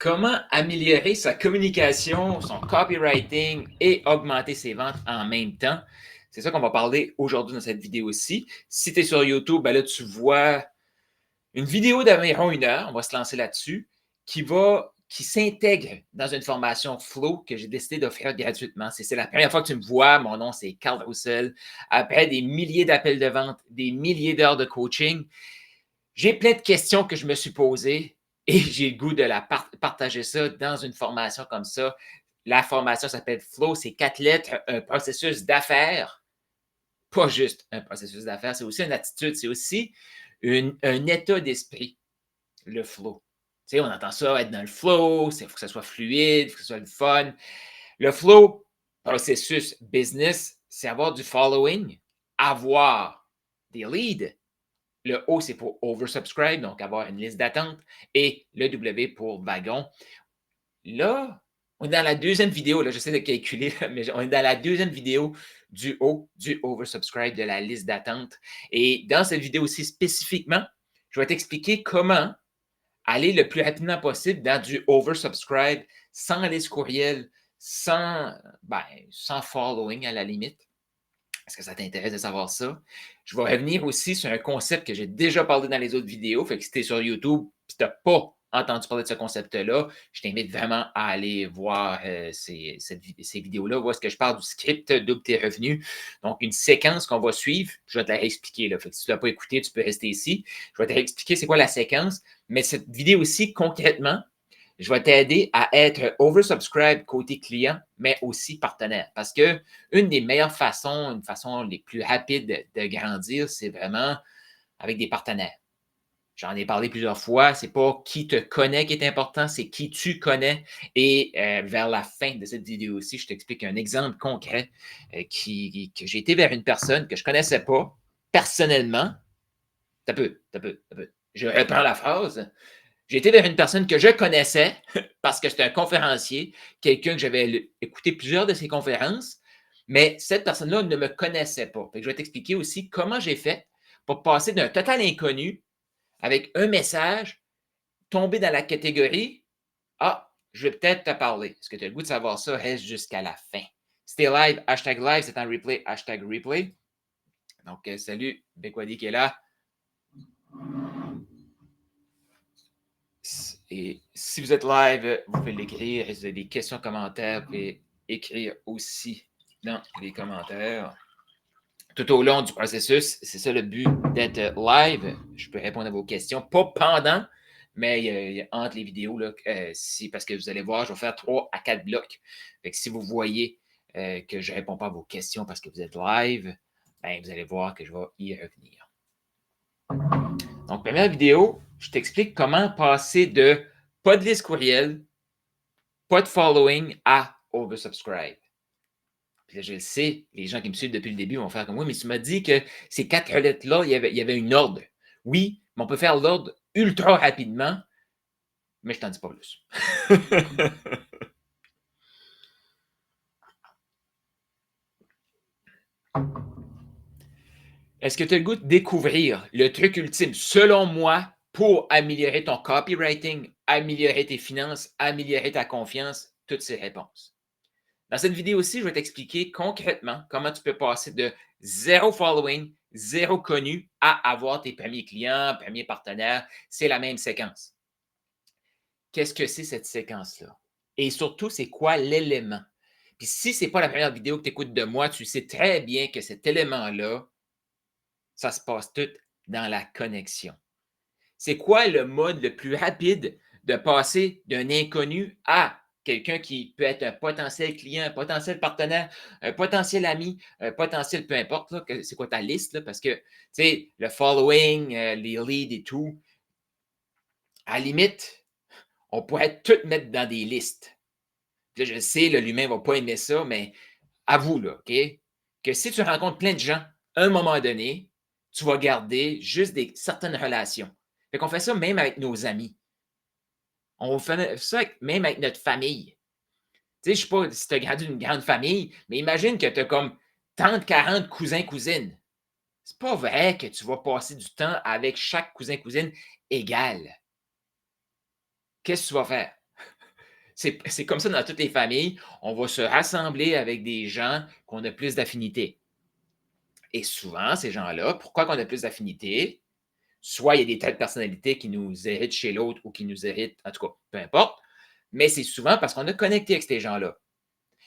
Comment améliorer sa communication, son copywriting et augmenter ses ventes en même temps? C'est ça qu'on va parler aujourd'hui dans cette vidéo-ci. Si tu es sur YouTube, ben là, tu vois une vidéo d'environ 1 heure, on va se lancer là-dessus, qui s'intègre dans une formation Flow que j'ai décidé d'offrir gratuitement. C'est la première fois que tu me vois. Mon nom, c'est Carl Roussel. Après des milliers d'appels de vente, des milliers d'heures de coaching, j'ai plein de questions que je me suis posées et j'ai le goût de partager ça dans une formation comme ça. La formation s'appelle Flow, c'est 4 lettres, un processus d'affaires, pas juste un processus d'affaires, c'est aussi une attitude, c'est aussi un état d'esprit, le flow. Tu sais, on entend ça, être dans le flow, il faut que ça soit fluide, il faut que ce soit le fun. Le flow, processus business, c'est avoir du following, avoir des leads. Le O, c'est pour oversubscribe, donc avoir une liste d'attente. Et le W pour wagon. Là, on est dans la deuxième vidéo. Là, j'essaie de calculer, mais on est dans la deuxième vidéo du O, du oversubscribe, de la liste d'attente. Et dans cette vidéo-ci spécifiquement, je vais t'expliquer comment aller le plus rapidement possible dans du oversubscribe, sans liste courriel, sans following à la limite. Est-ce que ça t'intéresse de savoir ça? Je vais revenir aussi sur un concept que j'ai déjà parlé dans les autres vidéos. Fait que si tu es sur YouTube et tu n'as pas entendu parler de ce concept-là, je t'invite vraiment à aller voir ces vidéos-là, voir ce que je parle du script Double tes revenus. Donc, une séquence qu'on va suivre, je vais te la réexpliquer. Là. Fait que si tu ne l'as pas écouté, tu peux rester ici. Je vais te réexpliquer c'est quoi la séquence. Mais cette vidéo aussi, concrètement, je vais t'aider à être oversubscribe côté client, mais aussi partenaire. Parce que une des meilleures façons, une façon les plus rapides de grandir, c'est vraiment avec des partenaires. J'en ai parlé plusieurs fois. C'est pas qui te connaît qui est important, c'est qui tu connais. Et vers la fin de cette vidéo aussi, je t'explique un exemple concret que j'ai été vers une personne que je ne connaissais pas personnellement. T'as peu. Je reprends la phrase. J'ai été vers une personne que je connaissais parce que c'était un conférencier, quelqu'un que j'avais écouté plusieurs de ses conférences, mais cette personne-là ne me connaissait pas. Fait que je vais t'expliquer aussi comment j'ai fait pour passer d'un total inconnu avec un message, tomber dans la catégorie Ah, je vais peut-être te parler. Est-ce que tu as le goût de savoir ça? Reste jusqu'à la fin. C'était live, live, c'est en replay, replay. Donc, salut, Bekwadi qui est là. Et si vous êtes live, vous pouvez l'écrire. Si vous avez des questions, commentaires, vous pouvez écrire aussi dans les commentaires. Tout au long du processus, c'est ça le but d'être live. Je peux répondre à vos questions, pas pendant, mais entre les vidéos, là, parce que vous allez voir, je vais faire 3 à 4 blocs. Fait que si vous voyez que je ne réponds pas à vos questions parce que vous êtes live, ben, vous allez voir que je vais y revenir. Donc, première vidéo, je t'explique comment passer de pas de liste courriel, pas de following à oversubscribe. Puis là, je le sais, les gens qui me suivent depuis le début vont faire comme oui, mais tu m'as dit que ces 4 lettres-là, il y avait une ordre. Oui, mais on peut faire l'ordre ultra rapidement, mais je t'en dis pas plus. Est-ce que tu as le goût de découvrir le truc ultime, selon moi, pour améliorer ton copywriting, améliorer tes finances, améliorer ta confiance? Toutes ces réponses. Dans cette vidéo-ci, je vais t'expliquer concrètement comment tu peux passer de zéro following, zéro connu à avoir tes premiers clients, premiers partenaires. C'est la même séquence. Qu'est-ce que c'est cette séquence-là? Et surtout, c'est quoi l'élément? Puis si ce n'est pas la première vidéo que tu écoutes de moi, tu sais très bien que cet élément-là, ça se passe tout dans la connexion. C'est quoi le mode le plus rapide de passer d'un inconnu à quelqu'un qui peut être un potentiel client, un potentiel partenaire, un potentiel ami, un potentiel peu importe, c'est quoi ta liste, là, parce que, tu sais, le following, les leads et tout, à la limite, on pourrait tout mettre dans des listes. Là, je sais, l'humain ne va pas aimer ça, mais avoue, là, OK, que si tu rencontres plein de gens, à un moment donné, tu vas garder juste certaines relations. Fait qu'on fait ça même avec nos amis. On fait ça même avec notre famille. Tu sais, je ne sais pas si tu as grandi d'une grande famille, mais imagine que tu as comme 30, 40 cousins, cousines. C'est pas vrai que tu vas passer du temps avec chaque cousin, cousine égal. Qu'est-ce que tu vas faire? C'est comme ça dans toutes les familles. On va se rassembler avec des gens qu'on a plus d'affinités. Et souvent, ces gens-là, pourquoi qu'on a plus d'affinités? Soit il y a des traits de personnalité qui nous héritent chez l'autre ou qui nous héritent, en tout cas, peu importe, mais c'est souvent parce qu'on a connecté avec ces gens-là.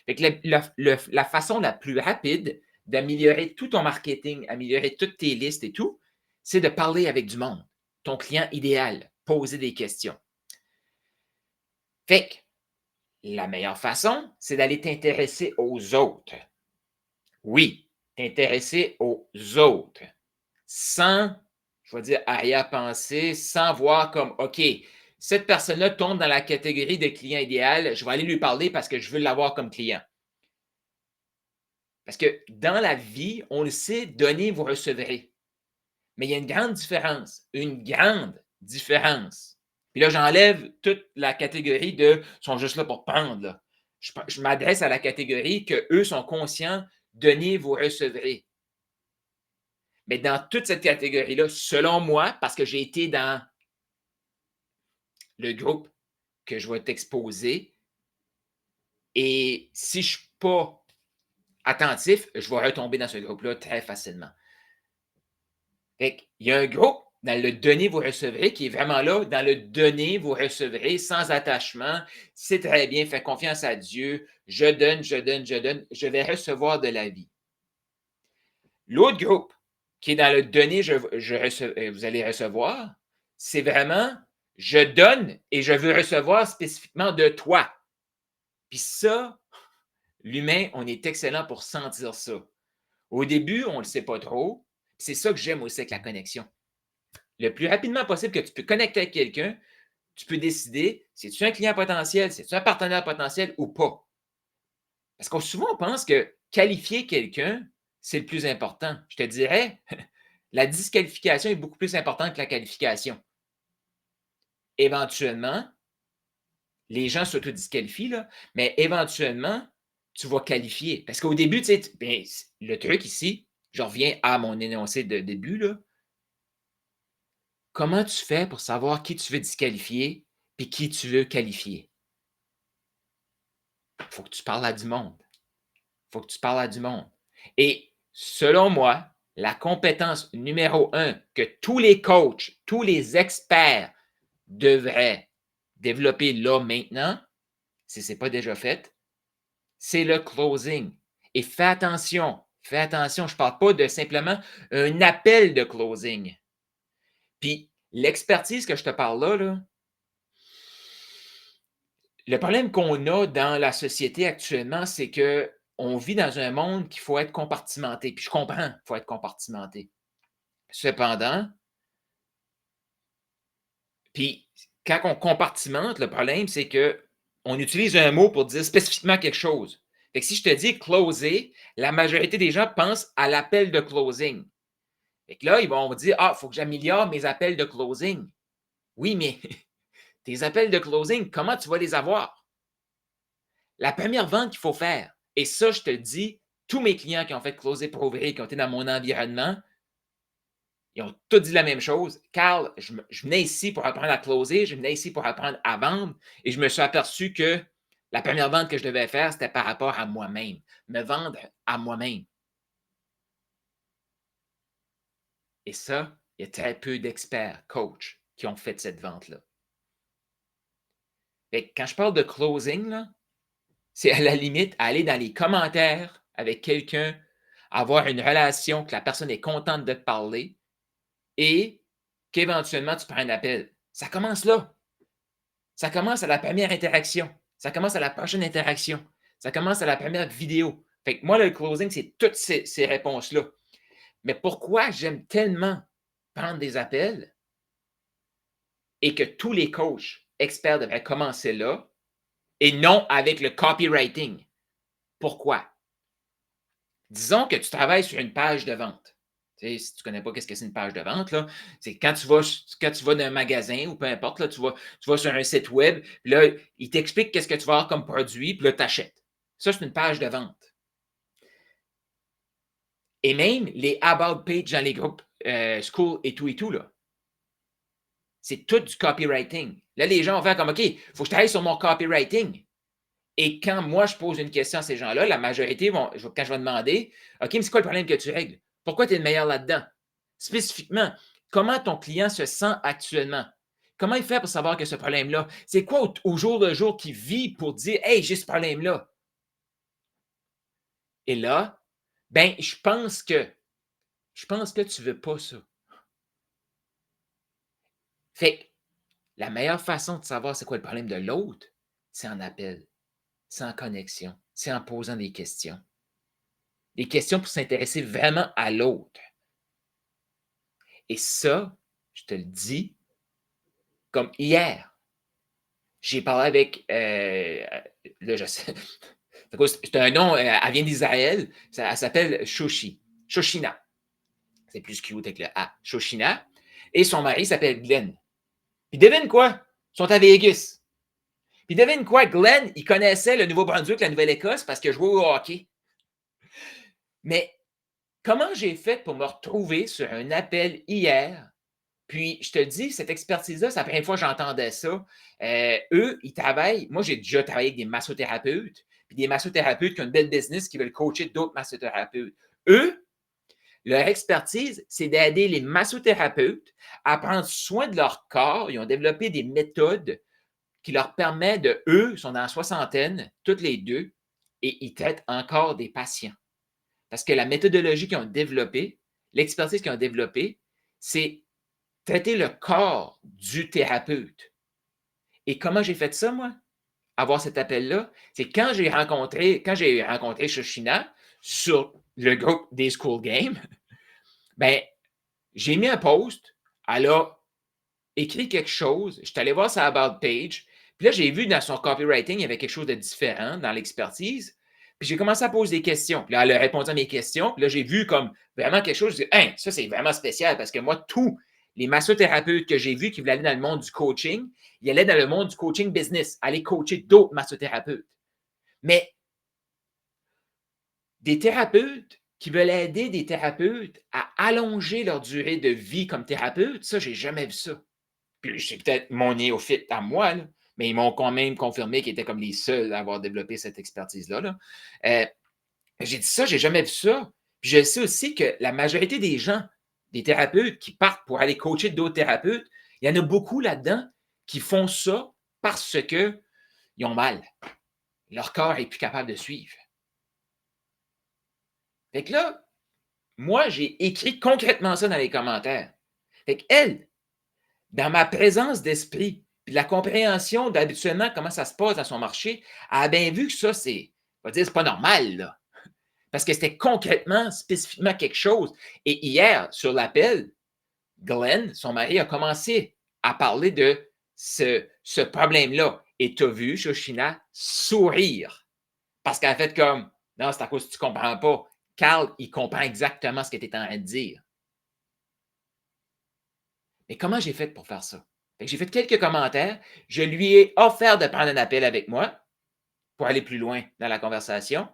Fait que la façon la plus rapide d'améliorer tout ton marketing, améliorer toutes tes listes et tout, c'est de parler avec du monde, ton client idéal, poser des questions. Fait que la meilleure façon, c'est d'aller t'intéresser aux autres. Oui, t'intéresser aux autres. Sans, je vais dire, arrière-pensée, sans voir comme, OK, cette personne-là tombe dans la catégorie de client idéal, je vais aller lui parler parce que je veux l'avoir comme client. Parce que dans la vie, on le sait, donnez, vous recevrez. Mais il y a une grande différence. Une grande différence. Puis là, j'enlève toute la catégorie de sont juste là pour prendre. Là. Je m'adresse à la catégorie que eux sont conscients, donnez, vous recevrez. Mais dans toute cette catégorie-là, selon moi, parce que j'ai été dans le groupe que je vais t'exposer, et si je ne suis pas attentif, je vais retomber dans ce groupe-là très facilement. Fait qu'il y a un groupe dans le donner, vous recevrez, qui est vraiment là, dans le donner, vous recevrez, sans attachement. C'est très bien, fais confiance à Dieu. Je donne, je donne, je donne. Je vais recevoir de la vie. L'autre groupe, qui est dans le donner, vous allez recevoir, c'est vraiment je donne et je veux recevoir spécifiquement de toi. Puis ça, l'humain, on est excellent pour sentir ça. Au début, on ne le sait pas trop. C'est ça que j'aime aussi avec la connexion. Le plus rapidement possible que tu peux connecter avec quelqu'un, tu peux décider si tu es un client potentiel, si tu es un partenaire potentiel ou pas. Parce que souvent, on pense que qualifier quelqu'un, c'est le plus important. Je te dirais, la disqualification est beaucoup plus importante que la qualification. Éventuellement, les gens s'autodisqualifient, là, mais éventuellement, tu vas qualifier. Parce qu'au début, tu sais, ben, le truc ici, je reviens à mon énoncé de début, là. Comment tu fais pour savoir qui tu veux disqualifier et qui tu veux qualifier? Il faut que tu parles à du monde. Il faut que tu parles à du monde. Et selon moi, la compétence numéro un que tous les coachs, tous les experts devraient développer là maintenant, si ce n'est pas déjà fait, c'est le closing. Et fais attention, je ne parle pas de simplement un appel de closing. Puis l'expertise que je te parle là, le problème qu'on a dans la société actuellement, c'est qu'on vit dans un monde qu'il faut être compartimenté. Puis je comprends qu'il faut être compartimenté. Cependant, puis quand on compartimente, le problème, c'est qu'on utilise un mot pour dire spécifiquement quelque chose. Fait que si je te dis closer, la majorité des gens pensent à l'appel de closing. Fait que là, ils vont dire ah, il faut que j'améliore mes appels de closing. Oui, mais tes appels de closing, comment tu vas les avoir? La première vente qu'il faut faire, et ça, je te le dis, tous mes clients qui ont fait closer pour ouvrir, qui ont été dans mon environnement, ils ont tous dit la même chose. Carl, je venais ici pour apprendre à closer, je venais ici pour apprendre à vendre, et je me suis aperçu que la première vente que je devais faire, c'était par rapport à moi-même, me vendre à moi-même. Et ça, il y a très peu d'experts, coachs, qui ont fait cette vente-là. Quand je parle de closing, là, c'est à la limite aller dans les commentaires avec quelqu'un, avoir une relation, que la personne est contente de te parler et qu'éventuellement tu prends un appel. Ça commence là. Ça commence à la première interaction. Ça commence à la prochaine interaction. Ça commence à la première vidéo. Fait que moi, le closing, c'est toutes ces réponses-là. Mais pourquoi j'aime tellement prendre des appels et que tous les coachs experts devraient commencer là et non avec le copywriting? Pourquoi? Disons que tu travailles sur une page de vente. Tu sais, si tu ne connais pas ce que c'est une page de vente, là, c'est quand tu vas dans un magasin ou peu importe, là, tu vas sur un site web, puis là, il t'explique qu'est-ce que tu vas avoir comme produit, puis là, tu achètes. Ça, c'est une page de vente. Et même les about page dans les groupes school et tout, là. C'est tout du copywriting. Là, les gens vont faire comme, OK, il faut que je travaille sur mon copywriting. Et quand moi, je pose une question à ces gens-là, la majorité vont, quand je vais demander, OK, mais c'est quoi le problème que tu règles? Pourquoi tu es le meilleur là-dedans? Spécifiquement, comment ton client se sent actuellement? Comment il fait pour savoir que ce problème-là? C'est quoi au jour le jour qu'il vit pour dire, hey, j'ai ce problème-là? Et là, ben, je pense que tu ne veux pas ça. Fait que la meilleure façon de savoir c'est quoi le problème de l'autre, c'est en appel, c'est en connexion, c'est en posant des questions. Des questions pour s'intéresser vraiment à l'autre. Et ça, je te le dis, comme hier, j'ai parlé avec, là, je sais, c'est un nom, elle vient d'Israël, elle s'appelle Shoshina. C'est plus cute avec le A. Shoshina. Et son mari s'appelle Glenn. Puis devine quoi? Ils sont à Vegas. Puis devine quoi? Glenn, il connaissait le Nouveau-Brunswick, la Nouvelle-Écosse, parce qu'il jouait au hockey. Mais comment j'ai fait pour me retrouver sur un appel hier? Puis, je te le dis, cette expertise-là, c'est la première fois que j'entendais ça. Eux, ils travaillent. Moi, j'ai déjà travaillé avec des massothérapeutes, puis des massothérapeutes qui ont une belle business, qui veulent coacher d'autres massothérapeutes. Eux, leur expertise, c'est d'aider les massothérapeutes à prendre soin de leur corps. Ils ont développé des méthodes qui leur permettent de, eux, sont dans la soixantaine, toutes les deux, et ils traitent encore des patients. Parce que la méthodologie qu'ils ont développée, l'expertise qu'ils ont développée, c'est traiter le corps du thérapeute. Et comment j'ai fait ça, moi? Avoir cet appel-là, c'est quand j'ai rencontré Shoshina sur le groupe des School Games, ben, j'ai mis un post, elle a écrit quelque chose, je suis allé voir sa About page, puis là, j'ai vu dans son copywriting, il y avait quelque chose de différent dans l'expertise, puis j'ai commencé à poser des questions. Puis là, elle a répondu à mes questions, puis là, j'ai vu comme vraiment quelque chose, je dis, hein, ça, c'est vraiment spécial, parce que moi, tous les massothérapeutes que j'ai vus qui voulaient aller dans le monde du coaching, ils allaient dans le monde du coaching business, aller coacher d'autres massothérapeutes. Mais des thérapeutes qui veulent aider des thérapeutes à allonger leur durée de vie comme thérapeute, ça, j'ai jamais vu ça. Puis c'est peut-être mon néophyte à moi, là, mais ils m'ont quand même confirmé qu'ils étaient comme les seuls à avoir développé cette expertise-là. Là. J'ai dit ça, j'ai jamais vu ça. Puis je sais aussi que la majorité des gens, des thérapeutes qui partent pour aller coacher d'autres thérapeutes, il y en a beaucoup là-dedans qui font ça parce qu'ils ont mal. Leur corps est plus capable de suivre. Fait que là, moi, j'ai écrit concrètement ça dans les commentaires. Fait qu'elle, dans ma présence d'esprit, puis la compréhension d'habituellement comment ça se passe dans son marché, elle a bien vu que ça, c'est pas normal, là. Parce que c'était concrètement, spécifiquement quelque chose. Et hier, sur l'appel, Glenn, son mari, a commencé à parler de ce problème-là. Et tu as vu Shoshina sourire. Parce qu'elle a fait comme, non, c'est à cause que tu ne comprends pas. Carl, il comprend exactement ce que tu es en train de dire. Mais comment j'ai fait pour faire ça? J'ai fait quelques commentaires. Je lui ai offert de prendre un appel avec moi pour aller plus loin dans la conversation.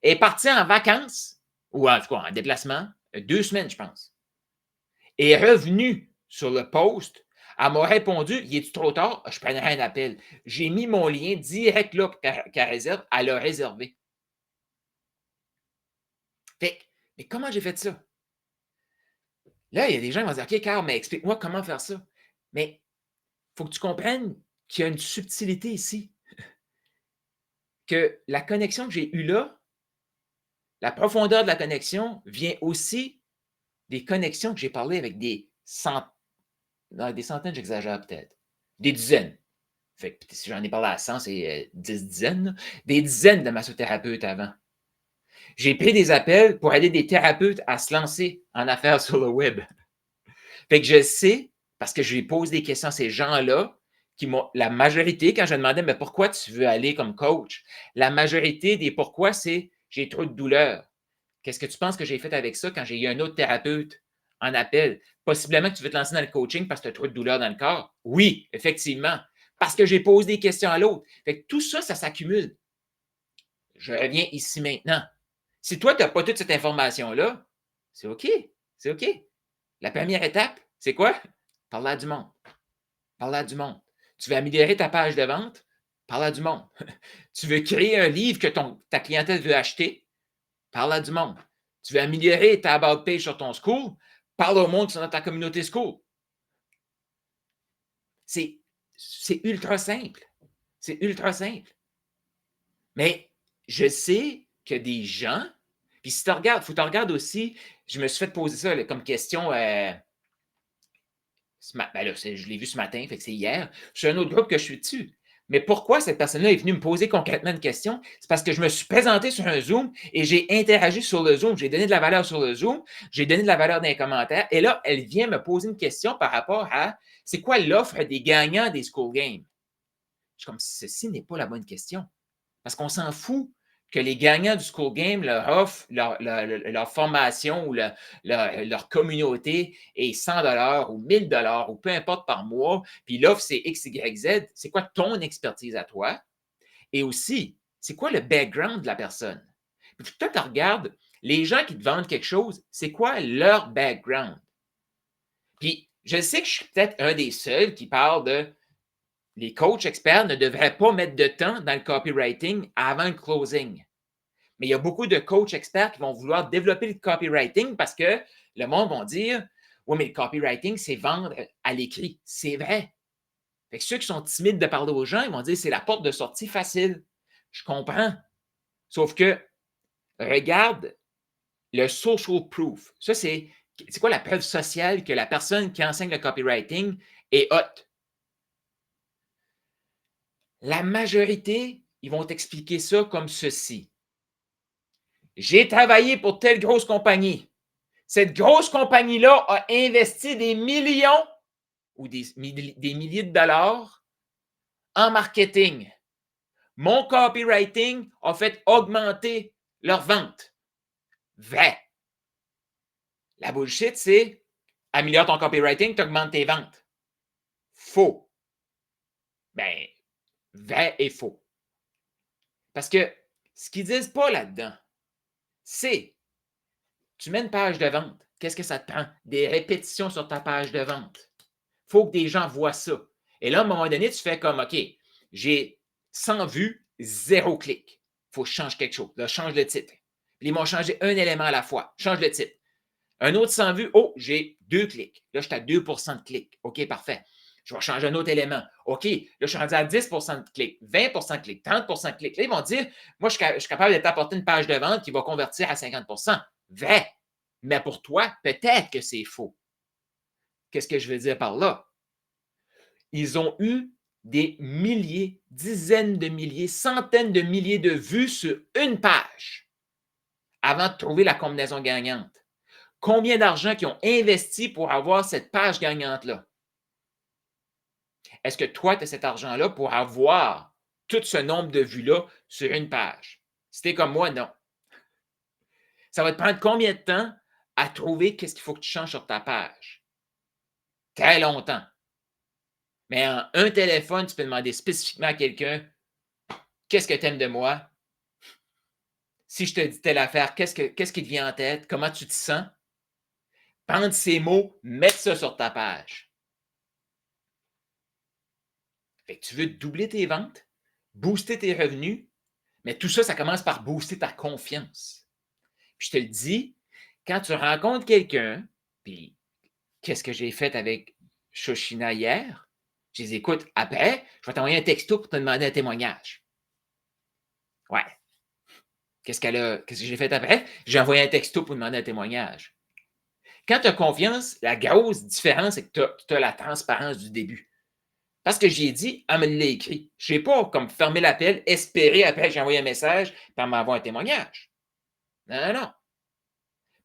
Elle est partie en vacances, ou en tout cas en déplacement, 2 semaines, je pense. Et est revenue sur le post. Elle m'a répondu, il est trop tard? Je prendrai un appel. J'ai mis mon lien direct là qu'elle réserve. Elle a réservé. Fait mais comment j'ai fait ça? Là, il y a des gens qui vont dire, OK, Carl, mais explique-moi comment faire ça. Mais il faut que tu comprennes qu'il y a une subtilité ici. Que la connexion que j'ai eue là, la profondeur de la connexion vient aussi des connexions que j'ai parlé avec des centaines, j'exagère peut-être, des dizaines. Fait que si j'en ai parlé à 100, c'est 10 dizaines, là. Des dizaines de massothérapeutes avant. J'ai pris des appels pour aider des thérapeutes à se lancer en affaires sur le web. Fait que je sais, parce que je lui pose des questions à ces gens-là, la majorité, quand je demandais, mais pourquoi tu veux aller comme coach? La majorité des pourquoi, c'est j'ai trop de douleur. Qu'est-ce que tu penses que j'ai fait avec ça quand j'ai eu un autre thérapeute en appel? Possiblement que tu veux te lancer dans le coaching parce que tu as trop de douleur dans le corps. Oui, effectivement. Parce que j'ai posé des questions à l'autre. Fait que tout ça, ça s'accumule. Je reviens ici maintenant. Si toi, tu n'as pas toute cette information-là, c'est OK. C'est OK. La première étape, c'est quoi? Parler à du monde. Parle à du monde. Tu veux améliorer ta page de vente? Parle à du monde. Tu veux créer un livre que ta clientèle veut acheter? Parle à du monde. Tu veux améliorer ta about page sur ton school? Parle au monde qui sont dans ta communauté school. C'est ultra simple. C'est ultra simple. Mais je sais que des gens, puis si tu regardes, il faut que tu regardes aussi, je me suis fait poser ça là, comme question, ben là, je l'ai vu ce matin, fait que c'est hier, sur un autre groupe que je suis dessus. Mais pourquoi cette personne-là est venue me poser concrètement une question? C'est parce que je me suis présenté sur un Zoom et j'ai interagi sur le Zoom. J'ai donné de la valeur sur le Zoom, j'ai donné de la valeur dans les commentaires. Et là, elle vient me poser une question par rapport à c'est quoi l'offre des gagnants des School Games? Je suis comme, ceci n'est pas la bonne question. Parce qu'on s'en fout que les gagnants du School Game leur offrent leur formation ou leur communauté est 100 ou 1000 ou peu importe par mois, puis l'offre c'est X, Y, Z. C'est quoi ton expertise à toi? Et aussi, c'est quoi le background de la personne? Puis toi, tu regardes, les gens qui te vendent quelque chose, c'est quoi leur background? Puis je sais que je suis peut-être un des seuls qui parle de les coachs experts ne devraient pas mettre de temps dans le copywriting avant le closing. Mais il y a beaucoup de coachs experts qui vont vouloir développer le copywriting parce que le monde va dire oui, mais le copywriting, c'est vendre à l'écrit. C'est vrai. Fait que ceux qui sont timides de parler aux gens, ils vont dire c'est la porte de sortie facile. Je comprends. Sauf que regarde le social proof. Ça, c'est quoi la preuve sociale que la personne qui enseigne le copywriting est haute? La majorité, ils vont t'expliquer ça comme ceci. J'ai travaillé pour telle grosse compagnie. Cette grosse compagnie-là a investi des millions ou des milliers de dollars en marketing. Mon copywriting a fait augmenter leurs ventes. Vrai. La bullshit, c'est améliore ton copywriting, tu augmentes tes ventes. Faux. Ben, vrai et faux. Parce que ce qu'ils disent pas là-dedans, c'est tu mets une page de vente. Qu'est-ce que ça te prend? Des répétitions sur ta page de vente. Il faut que des gens voient ça. Et là, à un moment donné, tu fais comme, OK, j'ai 100 vues, 0 clic. Il faut que je change quelque chose. Là, change le titre. Puis ils m'ont changé un élément à la fois. Change le titre. Un autre 100 vues, oh, j'ai 2 clics. Là, je suis à 2 de clics. OK, parfait. Je vais changer un autre élément. OK, là, je suis rendu à 10 de clics, 20 de clics, 30 de clics. Là, ils vont dire, moi, je suis capable de t'apporter une page de vente qui va convertir à 50 vrai. Mais pour toi, peut-être que c'est faux. Qu'est-ce que je veux dire par là? Ils ont eu des milliers, dizaines de milliers, centaines de milliers de vues sur une page avant de trouver la combinaison gagnante. Combien d'argent qu'ils ont investi pour avoir cette page gagnante-là? Est-ce que toi, tu as cet argent-là pour avoir tout ce nombre de vues-là sur une page? Si tu es comme moi, non. Ça va te prendre combien de temps à trouver qu'est-ce qu'il faut que tu changes sur ta page? Très longtemps. Mais en un téléphone, tu peux demander spécifiquement à quelqu'un qu'est-ce que tu aimes de moi? Si je te dis telle affaire, qu'est-ce qui te vient en tête? Comment tu te sens? Prendre ces mots, mettre ça sur ta page. Fait que tu veux doubler tes ventes, booster tes revenus, mais tout ça, ça commence par booster ta confiance. Puis je te le dis, quand tu rencontres quelqu'un, puis qu'est-ce que j'ai fait avec Shoshina hier? Je les écoute, après, je vais t'envoyer un texto pour te demander un témoignage. Ouais. Qu'est-ce que j'ai fait après? J'ai envoyé un texto pour demander un témoignage. Quand tu as confiance, la grosse différence, c'est que tu as la transparence du début. Parce que j'ai dit, elle me l'a écrit. Je n'ai pas comme fermer l'appel, espérer après j'ai envoyé un message, puis elle m'envoie un témoignage. Non, non, non.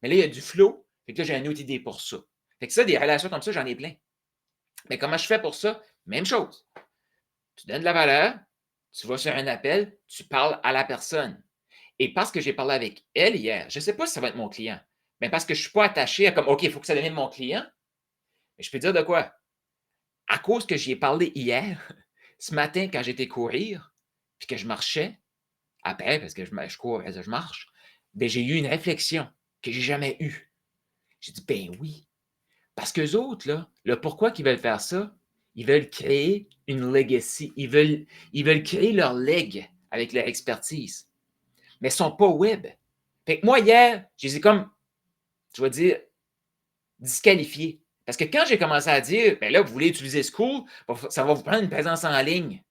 Mais là, il y a du flow. Fait que là, j'ai une autre idée pour ça. Fait que ça, des relations comme ça, j'en ai plein. Mais comment je fais pour ça? Même chose. Tu donnes de la valeur, tu vas sur un appel, tu parles à la personne. Et parce que j'ai parlé avec elle hier, je ne sais pas si ça va être mon client, mais parce que je ne suis pas attaché à comme, OK, il faut que ça devienne mon client, mais je peux dire de quoi? À cause que j'y ai parlé hier, ce matin, quand j'étais courir, puis que je marchais, après, parce que je cours, je marche, ben, j'ai eu une réflexion que je n'ai jamais eue. J'ai dit, ben oui. Parce qu'eux autres, là, le pourquoi qu'ils veulent faire ça, Ils veulent créer une legacy. Ils veulent créer leur leg avec leur expertise. Mais ils ne sont pas web. Fait que moi, hier, je les ai comme, je vais dire, disqualifiés. Parce que quand j'ai commencé à dire, ben là, vous voulez utiliser School, ça va vous prendre une présence en ligne.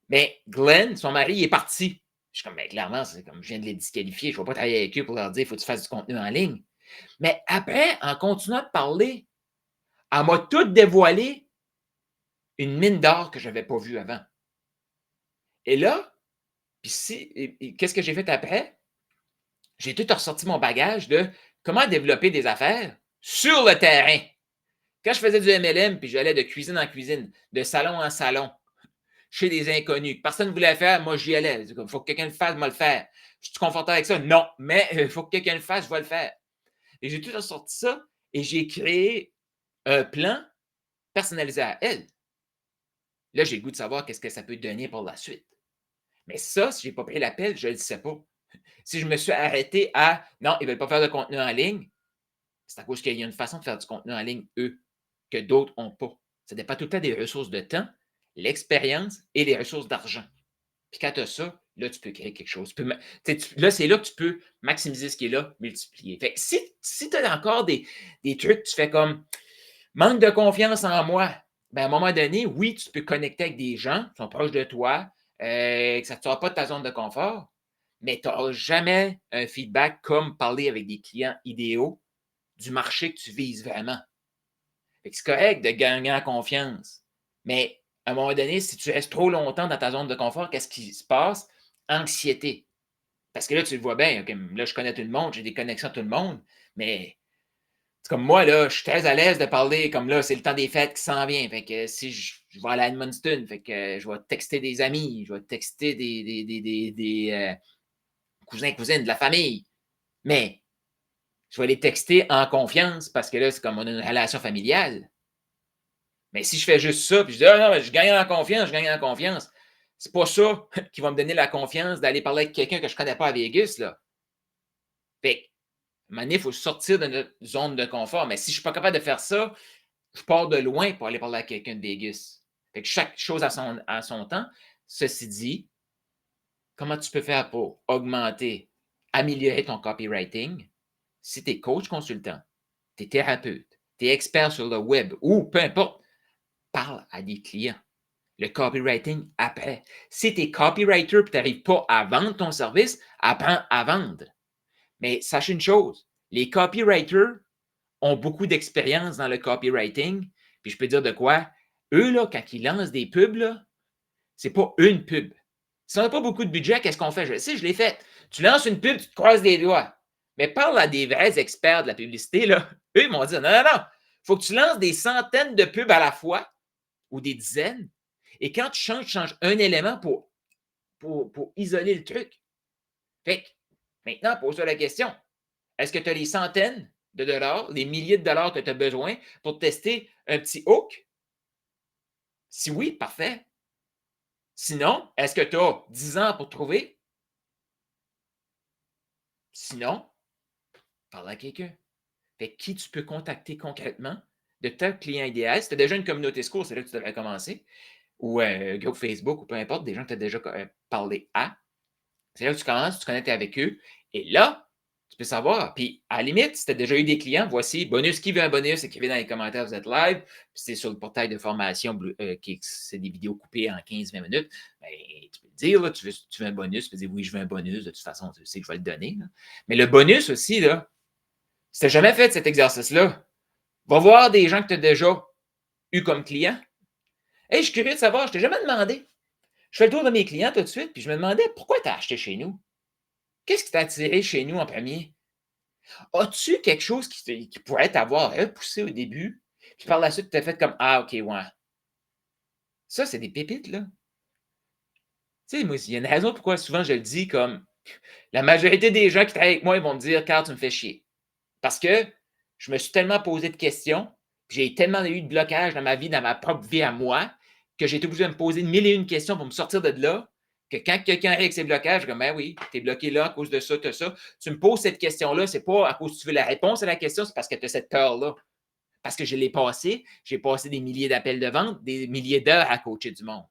Mais Glenn, son mari, il est parti. Je suis comme, ben clairement, c'est comme je viens de les disqualifier. Je ne vais pas travailler avec eux pour leur dire, il faut que tu fasses du contenu en ligne. Mais après, en continuant de parler, elle m'a tout dévoilé une mine d'or que je n'avais pas vue avant. Et là, qu'est-ce que j'ai fait après? J'ai tout ressorti mon bagage de comment développer des affaires sur le terrain. Quand je faisais du MLM, puis j'allais de cuisine en cuisine, de salon en salon, chez des inconnus, personne ne voulait le faire, moi j'y allais. Il faut que quelqu'un le fasse, moi le faire. Je suis confortable avec ça? Non, mais il faut que quelqu'un le fasse, je vais le faire. Et j'ai tout ressorti ça et j'ai créé un plan personnalisé à elle. Là, j'ai le goût de savoir qu'est-ce que ça peut donner pour la suite. Mais ça, si je n'ai pas pris l'appel, je ne le sais pas. Si je me suis arrêté à non, ils ne veulent pas faire de contenu en ligne, c'est à cause qu'il y a une façon de faire du contenu en ligne, eux, que d'autres n'ont pas. Ça dépend tout le temps des ressources de temps, l'expérience et les ressources d'argent. Puis quand tu as ça, là, tu peux créer quelque chose. Là, c'est là que tu peux maximiser ce qui est là, multiplier. Fait que si tu as encore des trucs, tu fais comme manque de confiance en moi, ben à un moment donné, oui, tu peux connecter avec des gens qui sont proches de toi, que ça ne sort pas de ta zone de confort, mais tu n'auras jamais un feedback comme parler avec des clients idéaux du marché que tu vises vraiment. C'est correct de gagner en confiance, mais à un moment donné, si tu restes trop longtemps dans ta zone de confort, qu'est-ce qui se passe? Anxiété. Parce que là, tu le vois bien, okay, là, je connais tout le monde, j'ai des connexions à tout le monde, mais c'est comme moi, là, je suis très à l'aise de parler, comme là, c'est le temps des fêtes qui s'en vient. Fait que si je vais aller à Edmundston, fait que je vais texter des amis, je vais texter des cousins, cousines, de la famille. Mais je vais les texter en confiance parce que là, c'est comme on a une relation familiale. Mais si je fais juste ça, puis je dis, ah non, je gagne en confiance, je gagne en confiance, c'est pas ça qui va me donner la confiance d'aller parler avec quelqu'un que je connais pas à Vegas, là. Fait que, à un moment donné, il faut sortir de notre zone de confort. Mais si je suis pas capable de faire ça, je pars de loin pour aller parler à quelqu'un de Vegas. Fait que chaque chose à son temps. Ceci dit, comment tu peux faire pour augmenter, améliorer ton copywriting? Si tu es coach consultant, tu es thérapeute, tu es expert sur le web ou peu importe, parle à des clients. Le copywriting après. Si tu es copywriter et tu n'arrives pas à vendre ton service, apprends à vendre. Mais sache une chose, les copywriters ont beaucoup d'expérience dans le copywriting. Puis je peux dire de quoi? Eux, là, quand ils lancent des pubs, ce n'est pas une pub. Si on n'a pas beaucoup de budget, qu'est-ce qu'on fait? Je sais, je l'ai fait. Tu lances une pub, tu te croises les doigts. Mais parle à des vrais experts de la publicité, là. Eux, ils m'ont dit non, non, non. Il faut que tu lances des centaines de pubs à la fois ou des dizaines. Et quand tu changes un élément pour isoler le truc. Fait que, maintenant, pose-toi la question. Est-ce que tu as les centaines de dollars, les milliers de dollars que tu as besoin pour tester un petit hook? Si oui, parfait. Sinon, est-ce que tu as 10 ans pour trouver? Sinon, parle à quelqu'un. Fait qui tu peux contacter concrètement de ton client idéal. Si tu as déjà une communauté School, c'est là que tu devrais commencer. Ou un groupe Facebook, ou peu importe, des gens que tu as déjà parlé à. C'est là que tu commences, tu te connectes avec eux. Et là, tu peux savoir. Puis, à la limite, si tu as déjà eu des clients, voici, bonus, qui veut un bonus, écrivez dans les commentaires, vous êtes live. Puis, c'est sur le portail de formation, c'est des vidéos coupées en 15-20 minutes. Bien, tu peux le dire, là, tu veux un bonus, tu peux dire oui, je veux un bonus. De toute façon, tu sais que je vais le donner. Là. Mais le bonus aussi, là, si tu n'as jamais fait cet exercice-là, va voir des gens que tu as déjà eu comme clients. Hey, je suis curieux de savoir, je ne t'ai jamais demandé. Je fais le tour de mes clients tout de suite, puis je me demandais pourquoi tu as acheté chez nous? Qu'est-ce qui t'a attiré chez nous en premier? As-tu quelque chose qui pourrait t'avoir repoussé au début, puis par la suite, tu t'es fait comme ah, OK, ouais. Ça, c'est des pépites, là. Tu sais, moi, il y a une raison pourquoi souvent je le dis comme la majorité des gens qui travaillent avec moi, ils vont me dire Carl, tu me fais chier. Parce que je me suis tellement posé de questions, j'ai tellement eu de blocages dans ma vie, dans ma propre vie à moi, que j'ai été obligé de me poser 1001 questions pour me sortir de là, que quand quelqu'un arrive avec ses blocages, je dis, ben oui, tu es bloqué là à cause de ça, tu as ça. Tu me poses cette question-là, c'est pas à cause que tu veux la réponse à la question, c'est parce que tu as cette peur-là. parce que je l'ai passé. J'ai passé des milliers d'appels de vente, des milliers d'heures à coacher du monde.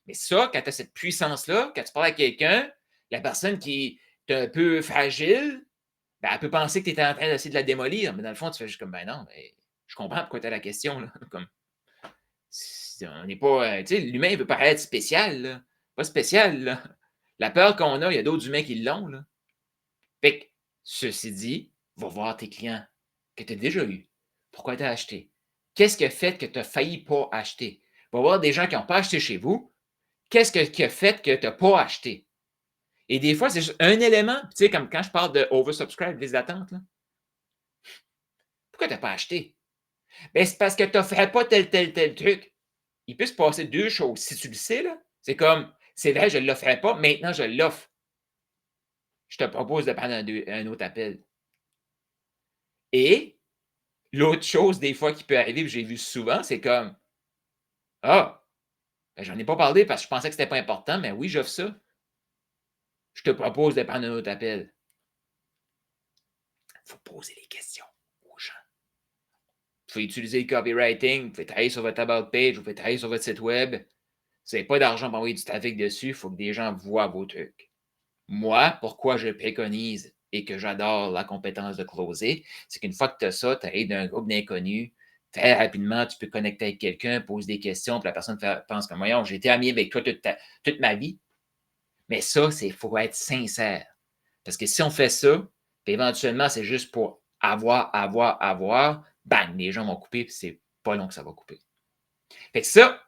Mais ça, quand tu as cette puissance-là, quand tu parles à quelqu'un, la personne qui est un peu fragile, ben, elle peut penser que tu es en train d'essayer de la démolir, mais dans le fond, tu fais juste comme, ben non, mais je comprends pourquoi tu as la question. Là. Comme, on n'est pas, tu sais, l'humain veut paraître spécial, là. Pas spécial, là. La peur qu'on a, il y a d'autres humains qui l'ont, là. Fait que, ceci dit, va voir tes clients que tu as déjà eus. Pourquoi tu as acheté? Qu'est-ce qui a fait que tu as failli pas acheter? Va voir des gens qui n'ont pas acheté chez vous. Qu'est-ce qui a fait que tu n'as pas acheté? Et des fois, c'est juste un élément. Tu sais, comme quand je parle de oversubscribe, les attentes, là. Pourquoi tu n'as pas acheté? Ben, c'est parce que tu n'offrais pas tel truc. Il peut se passer deux choses. Si tu le sais, là, c'est comme, c'est vrai, je ne l'offrais pas, maintenant je l'offre. Je te propose de prendre un autre appel. Et l'autre chose, des fois, qui peut arriver, que j'ai vu souvent, c'est comme, ah, ben, j'en ai pas parlé parce que je pensais que c'était pas important, mais oui, j'offre ça. Je te propose de prendre un autre appel. Il faut poser les questions aux gens. Vous pouvez utiliser le copywriting, vous pouvez travailler sur votre about page, vous pouvez travailler sur votre site web. Si vous n'avez pas d'argent pour envoyer du trafic dessus, il faut que des gens voient vos trucs. Moi, pourquoi je préconise et que j'adore la compétence de closer, c'est qu'une fois que tu as ça, tu arrives d'un groupe d'inconnus, très rapidement, tu peux connecter avec quelqu'un, poser des questions, puis la personne pense comme, voyons, j'ai été ami avec toi toute ma vie. Mais ça, il faut être sincère. Parce que si on fait ça, puis éventuellement, c'est juste pour avoir, bang, les gens vont couper, puis c'est pas long que ça va couper. Fait que ça,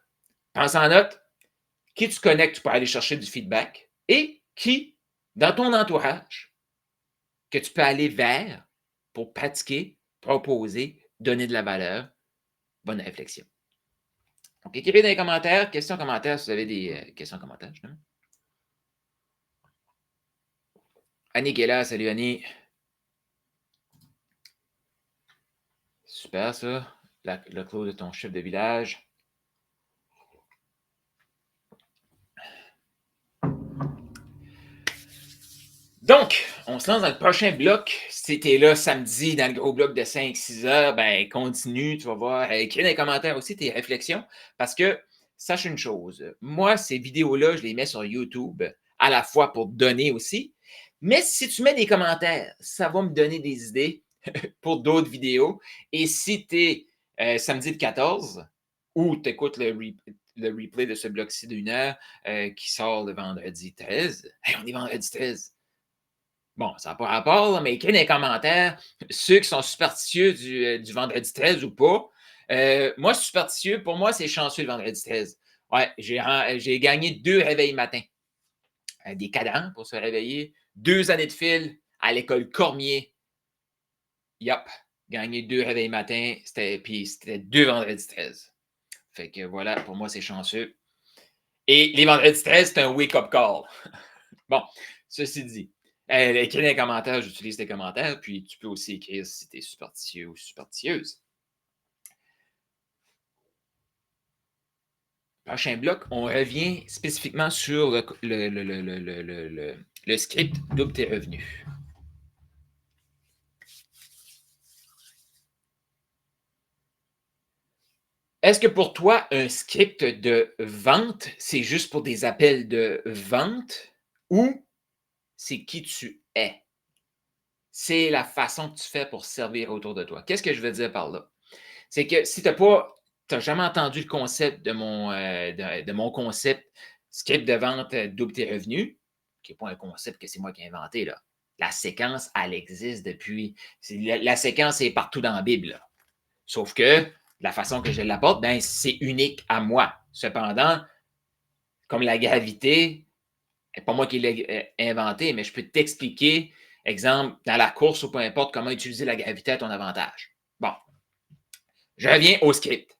pense en note, qui tu connectes, tu peux aller chercher du feedback, et qui, dans ton entourage, que tu peux aller vers pour pratiquer, proposer, donner de la valeur. Bonne réflexion. Donc, écrivez dans les commentaires, questions, commentaires, si vous avez des questions, commentaires. Justement. Annie qui est là, salut Annie. Super ça, le clos de ton chef de village. Donc, on se lance dans le prochain bloc. Si tu es là samedi dans le gros bloc de 5-6 heures, ben continue, tu vas voir. Écris dans les commentaires aussi tes réflexions. Parce que, sache une chose, moi, ces vidéos-là, je les mets sur YouTube à la fois pour donner aussi. Mais si tu mets des commentaires, ça va me donner des idées pour d'autres vidéos. Et si tu es samedi le 14 ou tu écoutes le replay de ce bloc-ci d'une heure qui sort le vendredi 13, hey, on est vendredi 13. Bon, ça n'a pas rapport, là, mais écrivez dans les commentaires ceux qui sont superstitieux du vendredi 13 ou pas. Moi, superstitieux, pour moi, c'est chanceux le vendredi 13. Ouais, j'ai gagné 2 réveils matin. Des cadrans pour se réveiller. 2 années de fil à l'école Cormier. Yup, gagné 2 réveils matin. Puis c'était 2 vendredis 13. Fait que voilà, pour moi, c'est chanceux. Et les vendredis 13, c'est un wake-up call. Bon, ceci dit. Écris dans les commentaires, j'utilise tes commentaires, puis tu peux aussi écrire si tu es superstitieux ou superstitieuse. Prochain bloc, on revient spécifiquement sur le script double tes revenus. Est-ce que pour toi, un script de vente, c'est juste pour des appels de vente ou c'est qui tu es? C'est la façon que tu fais pour servir autour de toi. Qu'est-ce que je veux dire par là? C'est que si tu n'as jamais entendu le concept de mon concept script de vente double tes revenus, qui n'est pas un concept que c'est moi qui ai inventé, là. La séquence, elle existe depuis. La séquence est partout dans la Bible. Là. Sauf que la façon que je l'apporte, ben, c'est unique à moi. Cependant, comme la gravité, c'est pas moi qui l'ai inventé, mais je peux t'expliquer, exemple, dans la course ou peu importe, comment utiliser la gravité à ton avantage. Bon, je reviens au script.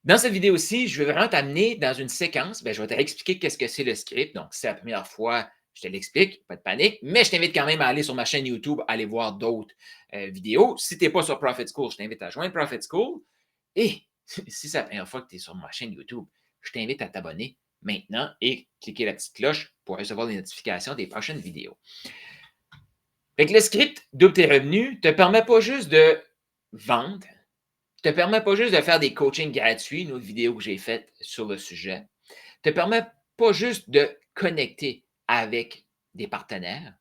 Dans cette vidéo-ci, je vais vraiment t'amener dans une séquence. Je vais t'expliquer qu'est-ce que c'est le script. Donc, c'est la première fois, je te l'explique, pas de panique. Mais je t'invite quand même à aller sur ma chaîne YouTube, aller voir d'autres vidéos. Si tu n'es pas sur Profit School, je t'invite à joindre Profit School. Et si c'est la première fois que tu es sur ma chaîne YouTube, je t'invite à t'abonner maintenant et cliquer la petite cloche pour recevoir les notifications des prochaines vidéos. Fait que le script double tes revenus ne te permet pas juste de vente te permet pas juste de faire des coachings gratuits, une autre vidéo que j'ai faite sur le sujet, te permet pas juste de connecter avec des partenaires,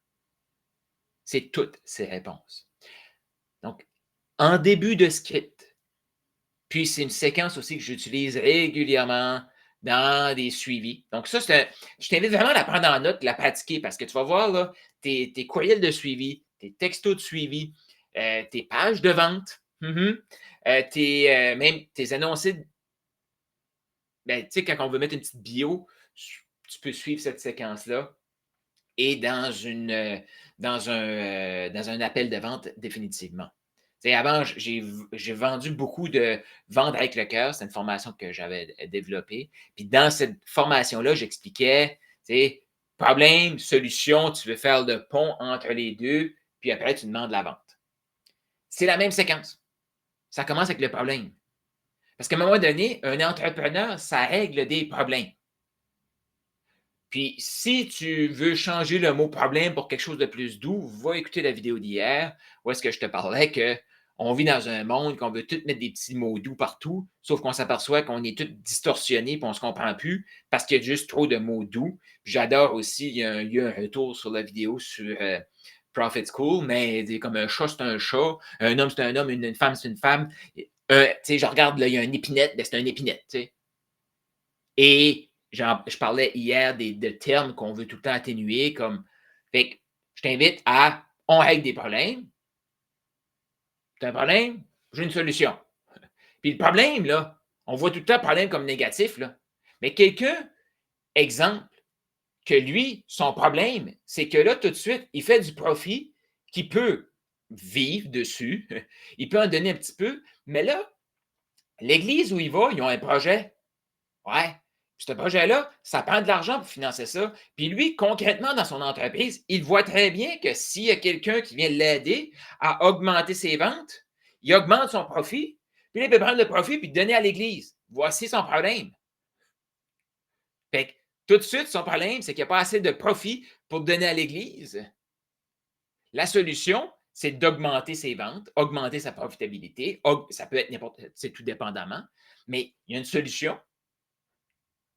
c'est toutes ces réponses. Donc, en début de script, puis c'est une séquence aussi que j'utilise régulièrement dans des suivis. Donc, ça, je t'invite vraiment à la prendre en note, de la pratiquer parce que tu vas voir là, tes courriels de suivi, tes textos de suivi, tes pages de vente, même tes annoncés. Ben, tu sais, quand on veut mettre une petite bio, tu peux suivre cette séquence-là et dans un appel de vente définitivement. Tu sais, avant, j'ai vendu beaucoup de vente avec le cœur. C'est une formation que j'avais développée. Puis dans cette formation-là, j'expliquais, tu sais, problème, solution, tu veux faire le pont entre les deux, puis après, tu demandes la vente. C'est la même séquence. Ça commence avec le problème. Parce qu'à un moment donné, un entrepreneur, ça règle des problèmes. Puis, si tu veux changer le mot problème pour quelque chose de plus doux, va écouter la vidéo d'hier où est-ce que je te parlais qu'on vit dans un monde qu'on veut tous mettre des petits mots doux partout, sauf qu'on s'aperçoit qu'on est tous distorsionnés et on ne se comprend plus parce qu'il y a juste trop de mots doux. J'adore aussi, il y a un retour sur la vidéo sur Profit School, mais comme un chat, c'est un chat, un homme, c'est un homme, une femme, c'est une femme. Tu sais, je regarde, là, il y a un épinette, ben, c'est un épinette, tu sais. Et je parlais hier de termes qu'on veut tout le temps atténuer, comme. Fait que je t'invite à. On règle des problèmes. Tu as un problème? J'ai une solution. Puis le problème, là, on voit tout le temps le problème comme négatif, là. Mais quelqu'un, exemple, que lui, son problème, c'est que là, tout de suite, il fait du profit qui peut vivre dessus. Il peut en donner un petit peu. Mais là, l'église où il va, ils ont un projet. Ouais. Ce projet-là, ça prend de l'argent pour financer ça. Puis lui, concrètement, dans son entreprise, il voit très bien que s'il y a quelqu'un qui vient l'aider à augmenter ses ventes, il augmente son profit, puis il peut prendre le profit puis le donner à l'Église. Voici son problème. Fait que, tout de suite, son problème, c'est qu'il n'y a pas assez de profit pour donner à l'Église. La solution, c'est d'augmenter ses ventes, augmenter sa profitabilité. Ça peut être n'importe, c'est tout dépendamment, mais il y a une solution.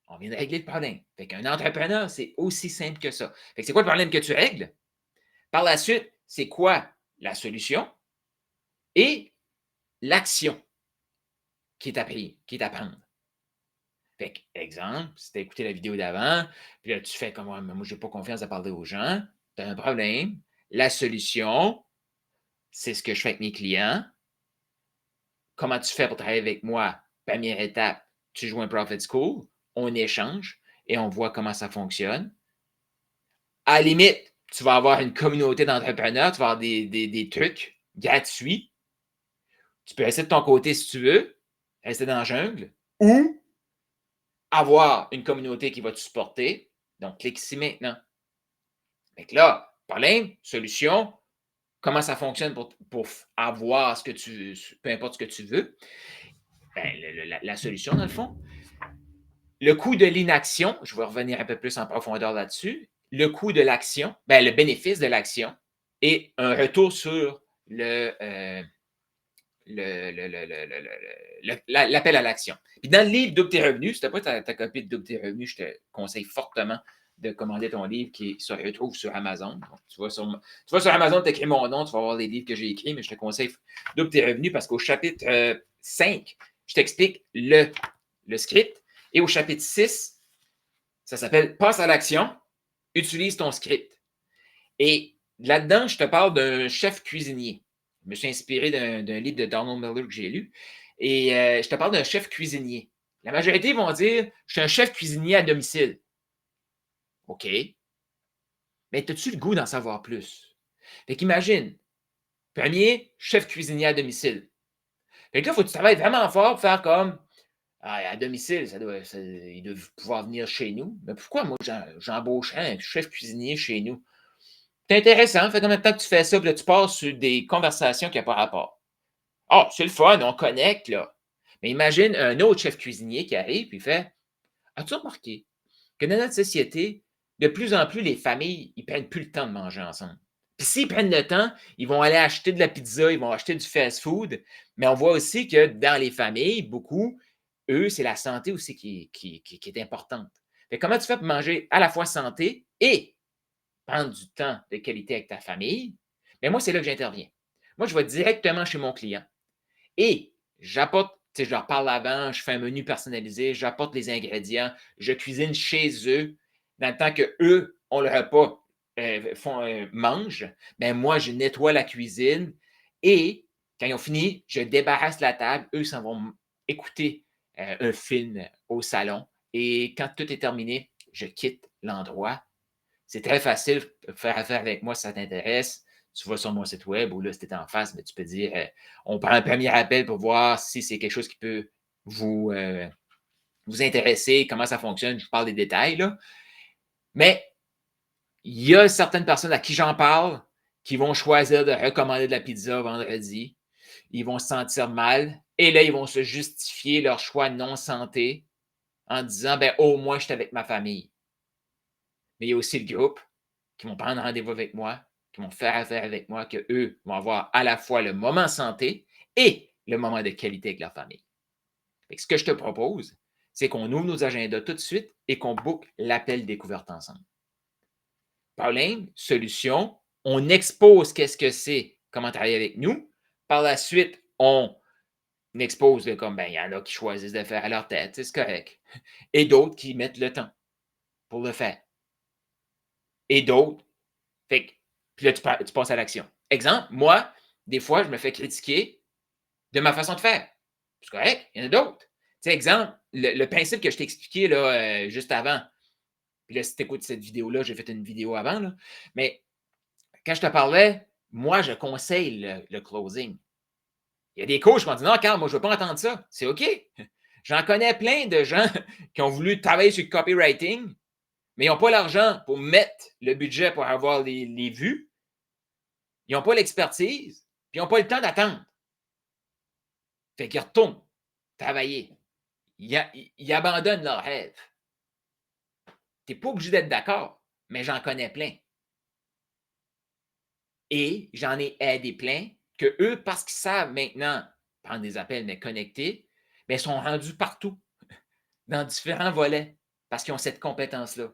On vient de régler le problème. Fait qu'un entrepreneur, c'est aussi simple que ça. Fait que c'est quoi le problème que tu règles? Par la suite, c'est quoi la solution et l'action qui est à prendre. Fait que, exemple, si tu as écouté la vidéo d'avant, puis là, tu fais comme moi, je n'ai pas confiance à parler aux gens, tu as un problème. La solution, c'est ce que je fais avec mes clients. Comment tu fais pour travailler avec moi? Première étape, tu joues un Profit School, on échange et on voit comment ça fonctionne. À la limite, tu vas avoir une communauté d'entrepreneurs, tu vas avoir des trucs gratuits. Tu peux rester de ton côté si tu veux, rester dans la jungle, ou avoir une communauté qui va te supporter. Donc, clique ici maintenant. Fait que là, problème, solution, comment ça fonctionne pour avoir ce que tu, peu importe ce que tu veux. Ben, la solution, dans le fond, le coût de l'inaction, je vais revenir un peu plus en profondeur là-dessus. Le coût de l'action, ben, le bénéfice de l'action et un retour sur l'appel à l'action. Puis dans le livre Double tes revenus, si tu n'as pas ta copie de Double tes revenus, je te conseille fortement de commander ton livre qui se retrouve sur Amazon. Donc, tu vas sur Amazon, tu écris mon nom, tu vas voir les livres que j'ai écrits, mais je te conseille Double tes revenus parce qu'au chapitre 5, je t'explique le script. Et au chapitre 6, ça s'appelle Passe à l'action, utilise ton script. Et là-dedans, je te parle d'un chef cuisinier. Je me suis inspiré d'un livre de Donald Miller que j'ai lu. Et je te parle d'un chef cuisinier. La majorité vont dire je suis un chef cuisinier à domicile. OK. Mais as-tu le goût d'en savoir plus? Fait qu'imagine, premier, chef cuisinier à domicile. Fait que là, il faut que tu travailles vraiment fort pour faire comme à domicile, ils doivent pouvoir venir chez nous. Mais pourquoi moi j'embaucherais un chef cuisinier chez nous? C'est intéressant. Fait combien de temps que tu fais ça? Puis là, tu passes sur des conversations qui n'ont pas rapport. Ah, c'est le fun, on connecte, là. Mais imagine un autre chef cuisinier qui arrive et fait As-tu remarqué que dans notre société, de plus en plus, les familles, ils ne prennent plus le temps de manger ensemble? Puis s'ils prennent le temps, ils vont aller acheter de la pizza, ils vont acheter du fast-food. Mais on voit aussi que dans les familles, beaucoup, eux, c'est la santé aussi qui est importante. Fait comment tu fais pour manger à la fois santé et prendre du temps de qualité avec ta famille? Mais moi, c'est là que j'interviens. Moi, je vais directement chez mon client et j'apporte, tu sais, je leur parle avant, je fais un menu personnalisé, j'apporte les ingrédients, je cuisine chez eux, dans le temps qu'eux, on le repas, mangent, ben moi, je nettoie la cuisine et quand ils ont fini, je débarrasse la table, eux s'en vont écouter un film au salon et quand tout est terminé, je quitte l'endroit. C'est très facile de faire affaire avec moi si ça t'intéresse. Tu vas sur mon site web ou là, si tu es en face, mais tu peux dire on prend un premier appel pour voir si c'est quelque chose qui peut vous, vous intéresser, comment ça fonctionne. Je vous parle des détails. Là. Mais il y a certaines personnes à qui j'en parle qui vont choisir de recommander de la pizza vendredi. Ils vont se sentir mal et là, ils vont se justifier leur choix non santé en disant ben, au moins, je suis avec ma famille. Mais il y a aussi le groupe qui vont prendre rendez-vous avec moi, qui vont faire affaire avec moi, qu'eux vont avoir à la fois le moment santé et le moment de qualité avec leur famille. Fait que ce que je te propose, c'est qu'on ouvre nos agendas tout de suite et qu'on book l'appel découverte ensemble. Problème, solution, on expose qu'est-ce que c'est, comment travailler avec nous. Par la suite, on expose comme, ben, il y en a qui choisissent de faire à leur tête, c'est correct. Et d'autres qui mettent le temps pour le faire. Et d'autres, fait que, puis là, tu passes à l'action. Exemple, moi, des fois, je me fais critiquer de ma façon de faire. C'est correct, il y en a d'autres. Tu sais, exemple, le principe que je t'ai expliqué là, juste avant, puis là, si tu écoutes cette vidéo-là, j'ai fait une vidéo avant, là, mais quand je te parlais, moi, je conseille le closing. Il y a des coachs qui m'ont dit non, Carl, moi, je ne veux pas entendre ça. C'est OK. J'en connais plein de gens qui ont voulu travailler sur le copywriting, mais ils n'ont pas l'argent pour mettre le budget pour avoir les vues. Ils n'ont pas l'expertise, puis ils n'ont pas le temps d'attendre. Fait qu'ils retournent travailler. Ils abandonnent leur rêve. Tu n'es pas obligé d'être d'accord, mais j'en connais plein. Et j'en ai aidé plein que eux, parce qu'ils savent maintenant prendre des appels, mais connectés, mais sont rendus partout, dans différents volets, parce qu'ils ont cette compétence-là.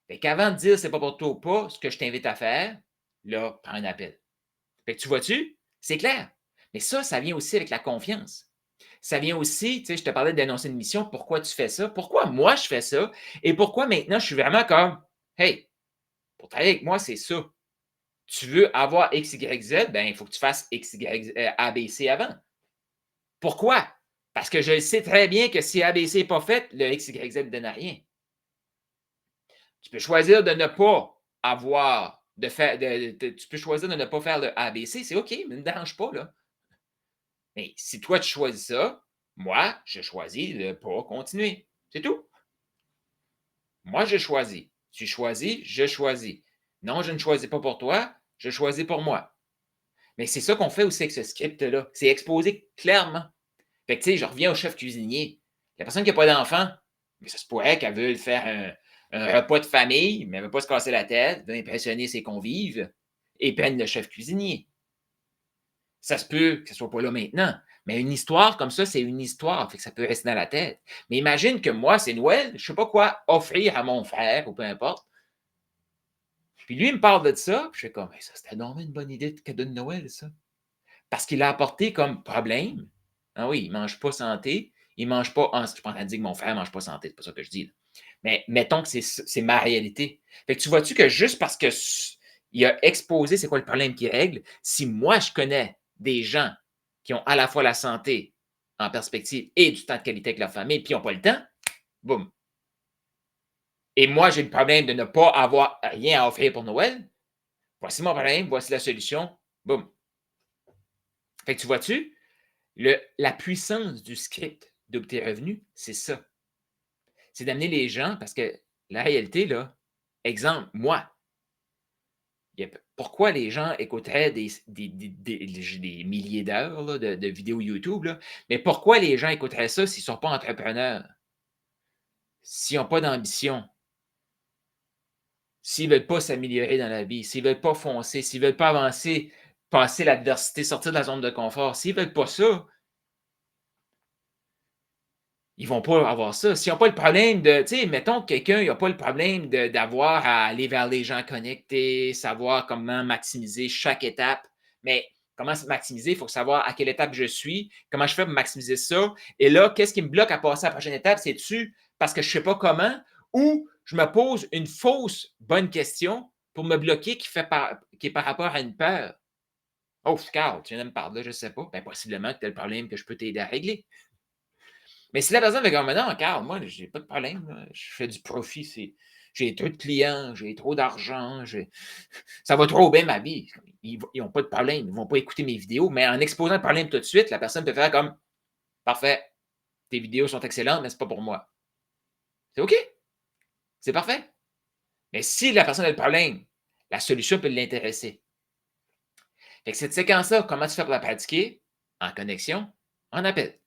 Fait qu'avant de dire c'est pas pour toi ou pas, ce que je t'invite à faire, là, prends un appel. Fait que tu vois-tu? C'est clair. Mais ça vient aussi avec la confiance. Ça vient aussi, tu sais, je te parlais d'annoncer une mission, pourquoi tu fais ça? Pourquoi moi je fais ça? Et pourquoi maintenant je suis vraiment comme, hey, pour travailler avec moi, c'est ça. Tu veux avoir X, Y, Z, ben, il faut que tu fasses X, Y, A, B, C avant. Pourquoi? Parce que je sais très bien que si A, B, C n'est pas fait, le X, Y, Z ne donne rien. Tu peux choisir de ne pas avoir, de faire, tu peux choisir de ne pas faire le A, B, C, c'est OK, mais ne me dérange pas, là. Mais si toi, tu choisis ça, moi, je choisis de ne pas continuer. C'est tout. Moi, je choisis. Tu choisis, je choisis. Non, je ne choisis pas pour toi, je choisis pour moi. Mais c'est ça qu'on fait aussi avec ce script-là. C'est exposé clairement. Fait que, tu sais, je reviens au chef cuisinier. La personne qui n'a pas d'enfant, mais ça se pourrait qu'elle veuille faire un repas de famille, mais elle ne veut pas se casser la tête, veut impressionner ses convives, et prenne le chef cuisinier. Ça se peut que ce ne soit pas là maintenant. Mais une histoire comme ça, c'est une histoire. Fait que ça peut rester dans la tête. Mais imagine que moi, c'est Noël, je ne sais pas quoi offrir à mon frère ou peu importe. Puis lui, il me parle de ça. Puis je fais comme, hey, ça, c'était vraiment une bonne idée de cadeau de Noël, ça. Parce qu'il a apporté comme problème. Ah oui, il ne mange pas santé. Il ne mange pas. Je ne suis pas en train de dire que mon frère ne mange pas santé. C'est pas ça que je dis. Là. Mais mettons que c'est ma réalité. Fait que tu vois-tu que juste parce qu'il a exposé c'est quoi le problème qu'il règle, si moi, je connais des gens qui ont à la fois la santé en perspective et du temps de qualité avec leur famille, puis ils n'ont pas le temps, boum. Et moi, j'ai le problème de ne pas avoir rien à offrir pour Noël. Voici mon problème, voici la solution, boum. Fait que tu vois-tu, la puissance du script Double tes revenus, c'est ça. C'est d'amener les gens, parce que la réalité, là, exemple, moi, pourquoi les gens écouteraient des milliers d'heures de vidéos YouTube, là, mais pourquoi les gens écouteraient ça s'ils ne sont pas entrepreneurs, s'ils n'ont pas d'ambition? s'ils ne veulent pas s'améliorer dans la vie, s'ils ne veulent pas foncer, s'ils ne veulent pas avancer, passer l'adversité, sortir de la zone de confort, s'ils ne veulent pas ça, ils ne vont pas avoir ça. S'ils n'ont pas le problème de, tu sais, mettons que quelqu'un n'a pas le problème d'avoir à aller vers les gens connectés, savoir comment maximiser chaque étape, mais comment maximiser, il faut savoir à quelle étape je suis, comment je fais pour maximiser ça. Et là, qu'est-ce qui me bloque à passer à la prochaine étape? C'est-tu parce que je ne sais pas comment ou je me pose une fausse bonne question pour me bloquer qui est par rapport à une peur? Oh, Carl, tu viens de me parler, je ne sais pas. Bien, possiblement que tu as le problème que je peux t'aider à régler. Mais si la personne fait comme, non, Carl, moi, j'ai pas de problème, là. Je fais du profit, j'ai trop de clients, j'ai trop d'argent, ça va trop bien ma vie. Ils n'ont pas de problème, ils ne vont pas écouter mes vidéos, mais en exposant le problème tout de suite, la personne peut faire comme, parfait, tes vidéos sont excellentes, mais ce n'est pas pour moi. C'est OK, c'est parfait. Mais si la personne a le problème, la solution peut l'intéresser. Fait que cette séquence-là, comment tu fais pour la pratiquer? En connexion, en appel.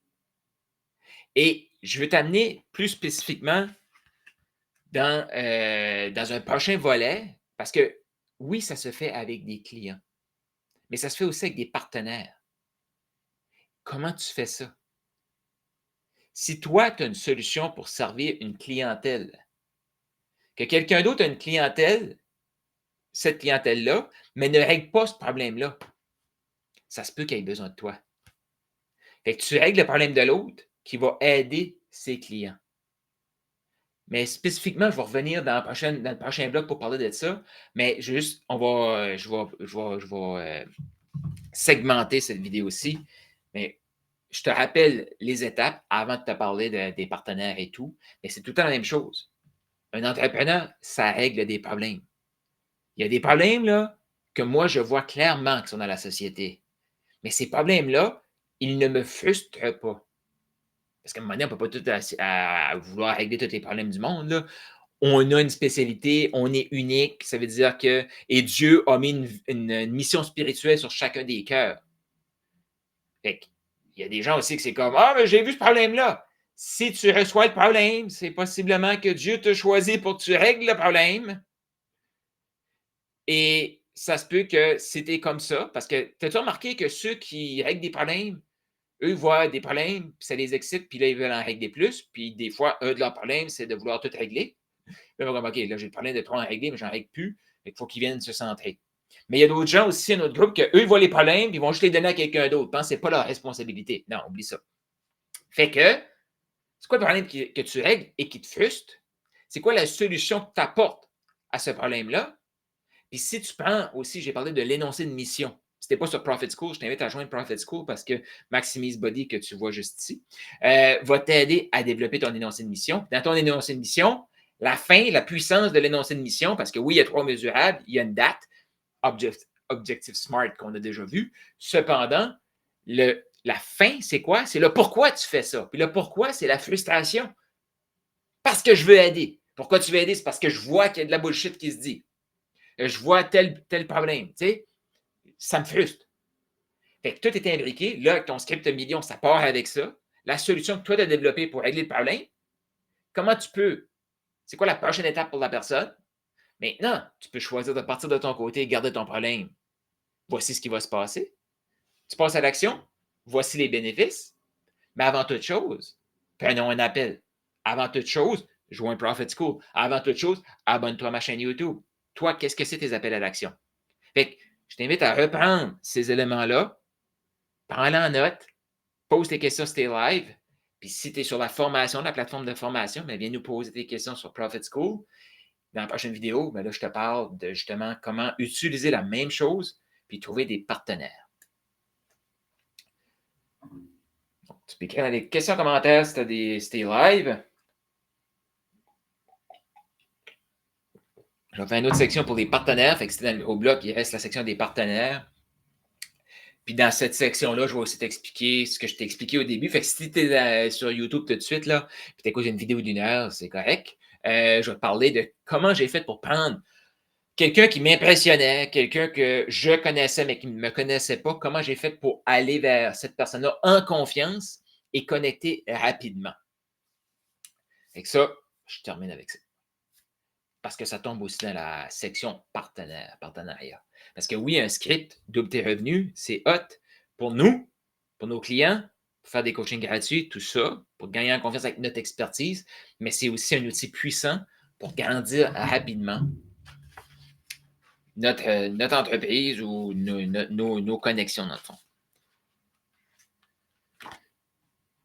Et je veux t'amener plus spécifiquement dans un prochain volet, parce que oui, ça se fait avec des clients, mais ça se fait aussi avec des partenaires. Comment tu fais ça? Si toi, tu as une solution pour servir une clientèle, que quelqu'un d'autre a une clientèle, cette clientèle-là, mais ne règle pas ce problème-là, ça se peut qu'il ait besoin de toi. Fait que tu règles le problème de l'autre qui va aider ses clients. Mais spécifiquement, je vais revenir dans le prochain blog pour parler de ça. Mais juste, je vais segmenter cette vidéo-ci. Mais je te rappelle les étapes avant de te parler des partenaires et tout. Mais c'est tout le temps la même chose. Un entrepreneur, ça règle des problèmes. Il y a des problèmes là, que moi, je vois clairement qui sont dans la société. Mais ces problèmes-là, ils ne me frustrent pas. Parce qu'à un moment donné, on ne peut pas tout à vouloir régler tous les problèmes du monde. Là. On a une spécialité, on est unique. Ça veut dire que. Et Dieu a mis une mission spirituelle sur chacun des cœurs. Fait il y a des gens aussi que c'est comme ah, mais j'ai vu ce problème-là. Si tu reçois le problème, c'est possiblement que Dieu t'a choisi pour que tu règles le problème. Et ça se peut que c'était comme ça. Parce que t'as-tu remarqué que ceux qui règlent des problèmes, eux voient des problèmes, puis ça les excite, puis là, ils veulent en régler plus. Puis des fois, eux, de leur problème, c'est de vouloir tout régler. Là, comme, OK, là, j'ai le problème de trop en régler, mais j'en règle plus. Il faut qu'ils viennent se centrer. Mais il y a d'autres gens aussi, un autre groupe, qu'eux, ils voient les problèmes, puis ils vont juste les donner à quelqu'un d'autre. Pense que ce n'est pas leur responsabilité. Non, oublie ça. Fait que, c'est quoi le problème que tu règles et qui te frustre? C'est quoi la solution que tu apportes à ce problème-là? Puis si tu prends aussi, j'ai parlé de l'énoncé de mission. Si tu n'es pas sur Profit School, je t'invite à joindre Profit School parce que Maximise Body, que tu vois juste ici, va t'aider à développer ton énoncé de mission. Dans ton énoncé de mission, la fin, la puissance de l'énoncé de mission, parce que oui, il y a 3 mesurables, il y a une date, Objective SMART qu'on a déjà vu. Cependant, la fin, c'est quoi? C'est le pourquoi tu fais ça. Puis le pourquoi, c'est la frustration. Parce que je veux aider. Pourquoi tu veux aider? C'est parce que je vois qu'il y a de la bullshit qui se dit. Je vois tel problème. Tu sais, ça me frustre. Fait que tout est imbriqué. Là, ton script million, ça part avec ça. La solution que toi, tu as développée pour régler le problème, comment tu peux? C'est quoi la prochaine étape pour la personne? Maintenant, tu peux choisir de partir de ton côté et garder ton problème. Voici ce qui va se passer. Tu passes à l'action. Voici les bénéfices. Mais avant toute chose, prenons un appel. Avant toute chose, joins Profit School. Avant toute chose, abonne-toi à ma chaîne YouTube. Toi, qu'est-ce que c'est tes appels à l'action? Fait que je t'invite à reprendre ces éléments-là, prends-les en note, pose tes questions sur tes lives. Puis si tu es sur la formation, la plateforme de formation, bien, viens nous poser tes questions sur Profit School. Dans la prochaine vidéo, bien là, je te parle de justement comment utiliser la même chose puis trouver des partenaires. Donc, tu peux écrire dans les questions en commentaire si tu as tes lives. Je vais faire une autre section pour les partenaires. Fait que c'était au bloc, il reste la section des partenaires. Puis dans cette section-là, je vais aussi t'expliquer ce que je t'ai expliqué au début. Fait que si tu es sur YouTube tout de suite, là, puis tu écoutes une vidéo d'1 heure, c'est correct. Je vais te parler de comment j'ai fait pour prendre quelqu'un qui m'impressionnait, quelqu'un que je connaissais mais qui ne me connaissait pas, comment j'ai fait pour aller vers cette personne-là en confiance et connecter rapidement. Fait que ça, je termine avec ça. parce que ça tombe aussi dans la section partenariat. Parce que oui, un script double tes revenus, c'est hot pour nous, pour nos clients, pour faire des coachings gratuits, tout ça, pour gagner en confiance avec notre expertise, mais c'est aussi un outil puissant pour grandir rapidement notre entreprise ou nos connexions, dans le fond.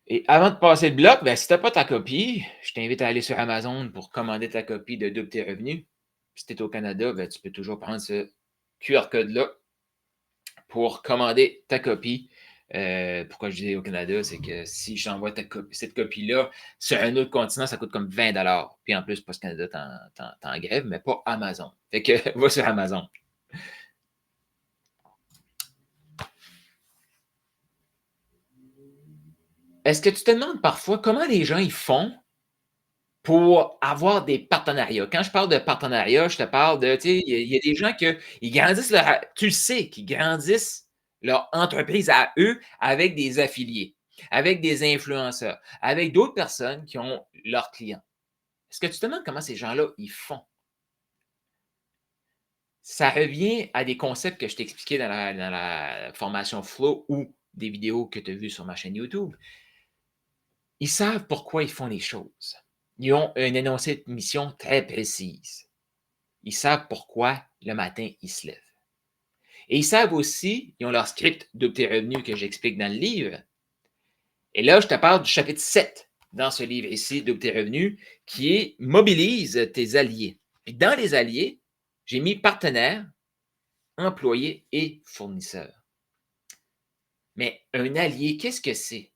Et avant de passer le bloc, ben, si tu n'as pas ta copie, je t'invite à aller sur Amazon pour commander ta copie de Double tes revenus. Si tu es au Canada, ben, tu peux toujours prendre ce QR code-là pour commander ta copie. Pourquoi je dis au Canada, c'est que si j'envoie cette copie-là sur un autre continent, ça coûte comme 20 $. Puis en plus, Post Canada, t'es en grève, mais pas Amazon. Fait que va sur Amazon. Est-ce que tu te demandes parfois comment les gens ils font pour avoir des partenariats? Quand je parle de partenariat, je te parle de, tu sais, il y a des gens qui grandissent tu le sais, qui grandissent leur entreprise à eux avec des affiliés, avec des influenceurs, avec d'autres personnes qui ont leurs clients. Est-ce que tu te demandes comment ces gens-là, ils font? Ça revient à des concepts que je t'ai expliqués dans la formation Flow ou des vidéos que tu as vues sur ma chaîne YouTube. Ils savent pourquoi ils font les choses. Ils ont un énoncé de mission très précise. Ils savent pourquoi le matin, ils se lèvent. Et ils savent aussi, ils ont leur script de tes revenus que j'explique dans le livre. Et là, je te parle du chapitre 7 dans ce livre ici, de tes revenus, qui est mobilise tes alliés. Puis dans les alliés, j'ai mis partenaires, employés et fournisseurs. Mais un allié, qu'est-ce que c'est?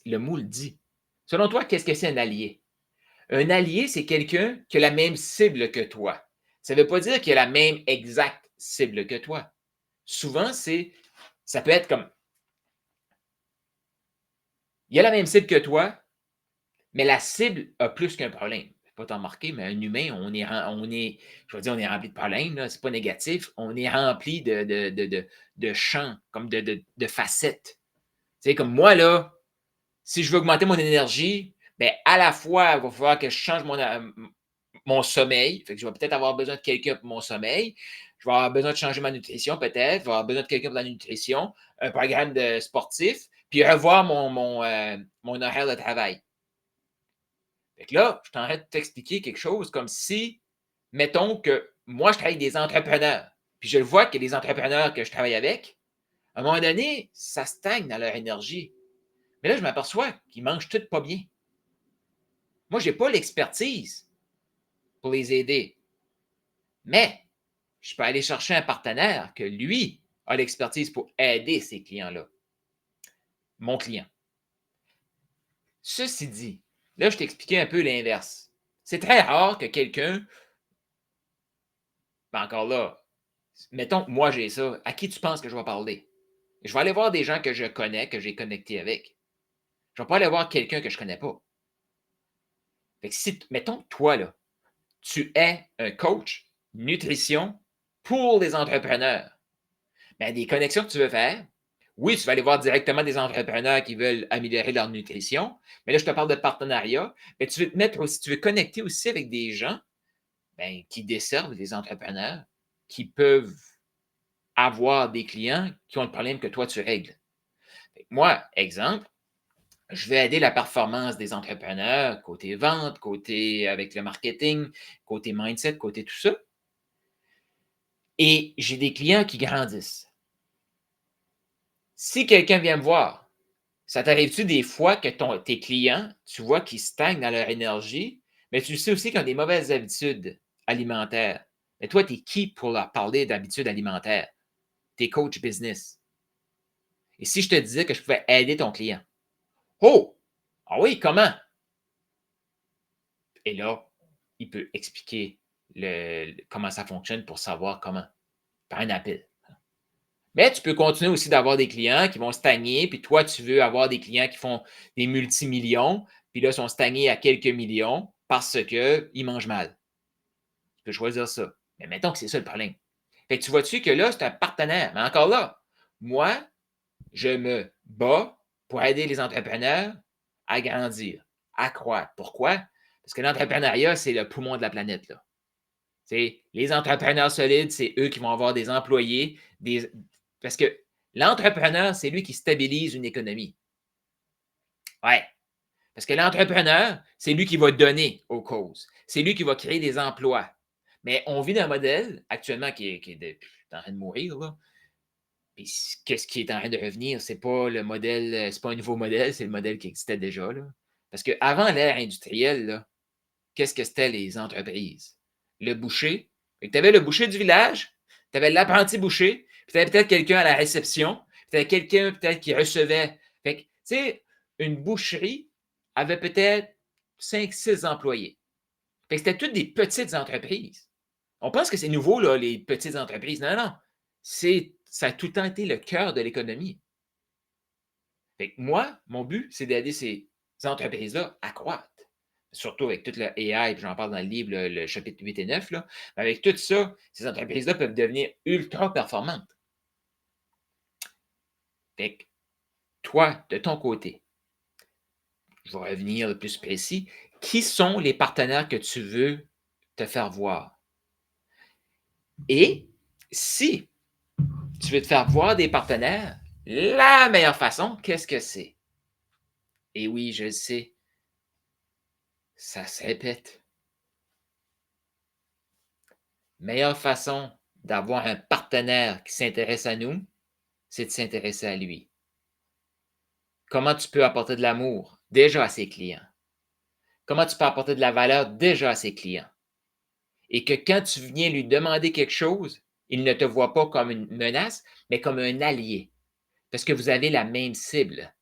Le mot le dit. Selon toi, qu'est-ce que c'est un allié? Un allié, c'est quelqu'un qui a la même cible que toi. Ça ne veut pas dire qu'il a la même exacte cible que toi. Souvent, ça peut être comme, il a la même cible que toi, mais la cible a plus qu'un problème. Je ne vais pas t'en marquer, mais un humain, je veux dire, on est rempli de problèmes, ce n'est pas négatif. On est rempli de champs, comme de facettes. Tu sais, comme moi, là, si je veux augmenter mon énergie, ben, à la fois, il va falloir que je change mon sommeil. Fait que je vais peut-être avoir besoin de quelqu'un pour mon sommeil. Je vais avoir besoin de changer ma nutrition, peut-être. Je vais avoir besoin de quelqu'un pour la nutrition, un programme de sportif, puis revoir mon horaire de travail. Fait que là, je t'arrête de t'expliquer quelque chose comme si, mettons que moi, je travaille avec des entrepreneurs, puis je le vois que les entrepreneurs que je travaille avec, à un moment donné, ça stagne dans leur énergie. Mais là, je m'aperçois qu'ils mangent tout pas bien. Moi, je n'ai pas l'expertise pour les aider. Mais je peux aller chercher un partenaire que lui a l'expertise pour aider ces clients-là. Mon client. Ceci dit, là, je t'expliquais un peu l'inverse. C'est très rare que quelqu'un, ben encore là, mettons que moi j'ai ça, à qui tu penses que je vais parler? Je vais aller voir des gens que je connais, que j'ai connecté avec. Je ne vais pas aller voir quelqu'un que je ne connais pas. Fait que si, mettons que toi, là, tu es un coach nutrition pour les entrepreneurs. Ben, des connexions que tu veux faire, oui, tu vas aller voir directement des entrepreneurs qui veulent améliorer leur nutrition, mais là, je te parle de partenariat. Mais tu veux te mettre aussi, tu veux connecter aussi avec des gens ben, qui desservent des entrepreneurs qui peuvent avoir des clients qui ont le problème que toi, tu règles. Moi, exemple, je vais aider la performance des entrepreneurs, côté vente, côté avec le marketing, côté mindset, côté tout ça. Et j'ai des clients qui grandissent. Si quelqu'un vient me voir, ça t'arrive-tu des fois que tes clients, tu vois qu'ils stagnent dans leur énergie, mais tu sais aussi qu'ils ont des mauvaises habitudes alimentaires. Mais toi, tu es qui pour leur parler d'habitudes alimentaires? Tu es coach business. Et si je te disais que je pouvais aider ton client? Oh! Ah oui, comment? Et là, il peut expliquer comment ça fonctionne pour savoir comment, par un appel. Mais tu peux continuer aussi d'avoir des clients qui vont stagner, puis toi, tu veux avoir des clients qui font des multimillions, puis là, sont stagnés à quelques millions parce qu'ils mangent mal. Tu peux choisir ça. Mais mettons que c'est ça le problème. Fait que tu vois-tu que là, c'est un partenaire. Mais encore là, moi, je me bats pour aider les entrepreneurs à grandir, à croître. Pourquoi? Parce que l'entrepreneuriat, c'est le poumon de la planète, là. Les entrepreneurs solides, c'est eux qui vont avoir des employés, parce que l'entrepreneur, c'est lui qui stabilise une économie. Ouais. Parce que l'entrepreneur, c'est lui qui va donner aux causes. C'est lui qui va créer des emplois. Mais on vit dans un modèle actuellement qui est en train de mourir, là. Puis qu'est-ce qui est en train de revenir? C'est pas le modèle, c'est pas un nouveau modèle, c'est le modèle qui existait déjà, là. Parce qu'avant l'ère industrielle, là, qu'est-ce que c'était les entreprises? Le boucher. Tu avais le boucher du village, tu avais l'apprenti boucher, puis tu avais peut-être quelqu'un à la réception, puis tu avais quelqu'un peut-être qui recevait. Fait que, tu sais, une boucherie avait peut-être 5, 6 employés. Fait que c'était toutes des petites entreprises. On pense que c'est nouveau, là, les petites entreprises. Non, non. Ça a tout le temps été le cœur de l'économie. Fait que moi, mon but, c'est d'aider ces entreprises-là à croître. Surtout avec toute le AI, puis j'en parle dans le livre, le chapitre 8 et 9. Là. Avec tout ça, ces entreprises-là peuvent devenir ultra performantes. Fait que toi, de ton côté, je vais revenir le plus précis. Qui sont les partenaires que tu veux te faire voir? Et si tu veux te faire voir des partenaires, la meilleure façon, qu'est-ce que c'est? Et oui, je le sais, ça se répète. Meilleure façon d'avoir un partenaire qui s'intéresse à nous, c'est de s'intéresser à lui. Comment tu peux apporter de l'amour déjà à ses clients? Comment tu peux apporter de la valeur déjà à ses clients? Et que quand tu viens lui demander quelque chose, il ne te voit pas comme une menace, mais comme un allié. Parce que vous avez la même cible.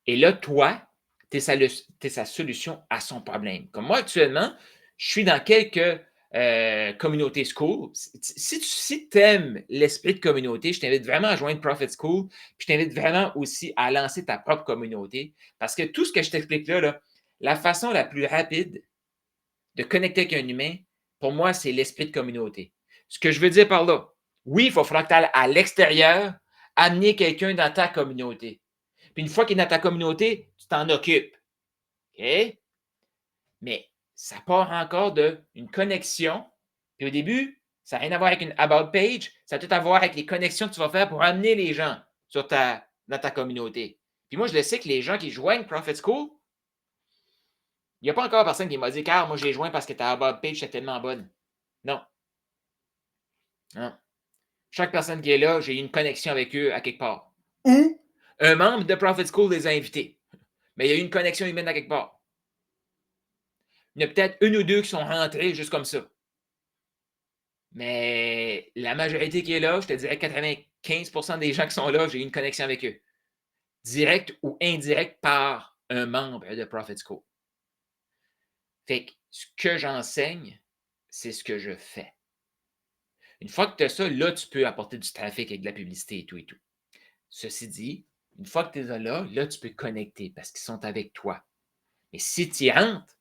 Et là, toi, tu es sa solution à son problème. Comme moi, actuellement, je suis dans quelques communautés school. Si tu aimes l'esprit de communauté, je t'invite vraiment à joindre Profit School. Puis je t'invite vraiment aussi à lancer ta propre communauté. Parce que tout ce que je t'explique là, la façon la plus rapide de connecter avec un humain, pour moi, c'est l'esprit de communauté. Ce que je veux dire par là, oui, il va falloir que tu ailles à l'extérieur, amener quelqu'un dans ta communauté. Puis une fois qu'il est dans ta communauté, tu t'en occupes. OK? Mais ça part encore d'une connexion. Puis au début, ça n'a rien à voir avec une About page, ça a tout à voir avec les connexions que tu vas faire pour amener les gens dans ta communauté. Puis moi, je le sais que les gens qui joignent Profit School, il n'y a pas encore personne qui m'a dit, Carl, moi, je les joins parce que ta About page est tellement bonne. Non. Non. Chaque personne qui est là, j'ai une connexion avec eux à quelque part. Ou un membre de Profit School les a invités. Mais il y a eu une connexion humaine à quelque part. Il y en a peut-être une ou deux qui sont rentrés juste comme ça. Mais la majorité qui est là, je te dirais 95% des gens qui sont là, j'ai eu une connexion avec eux. Direct ou indirect par un membre de Profit School. Fait que ce que j'enseigne, c'est ce que je fais. Une fois que tu as ça, là, tu peux apporter du trafic avec de la publicité et tout et tout. Ceci dit, une fois que tu es là, tu peux connecter parce qu'ils sont avec toi. Mais si tu y rentres,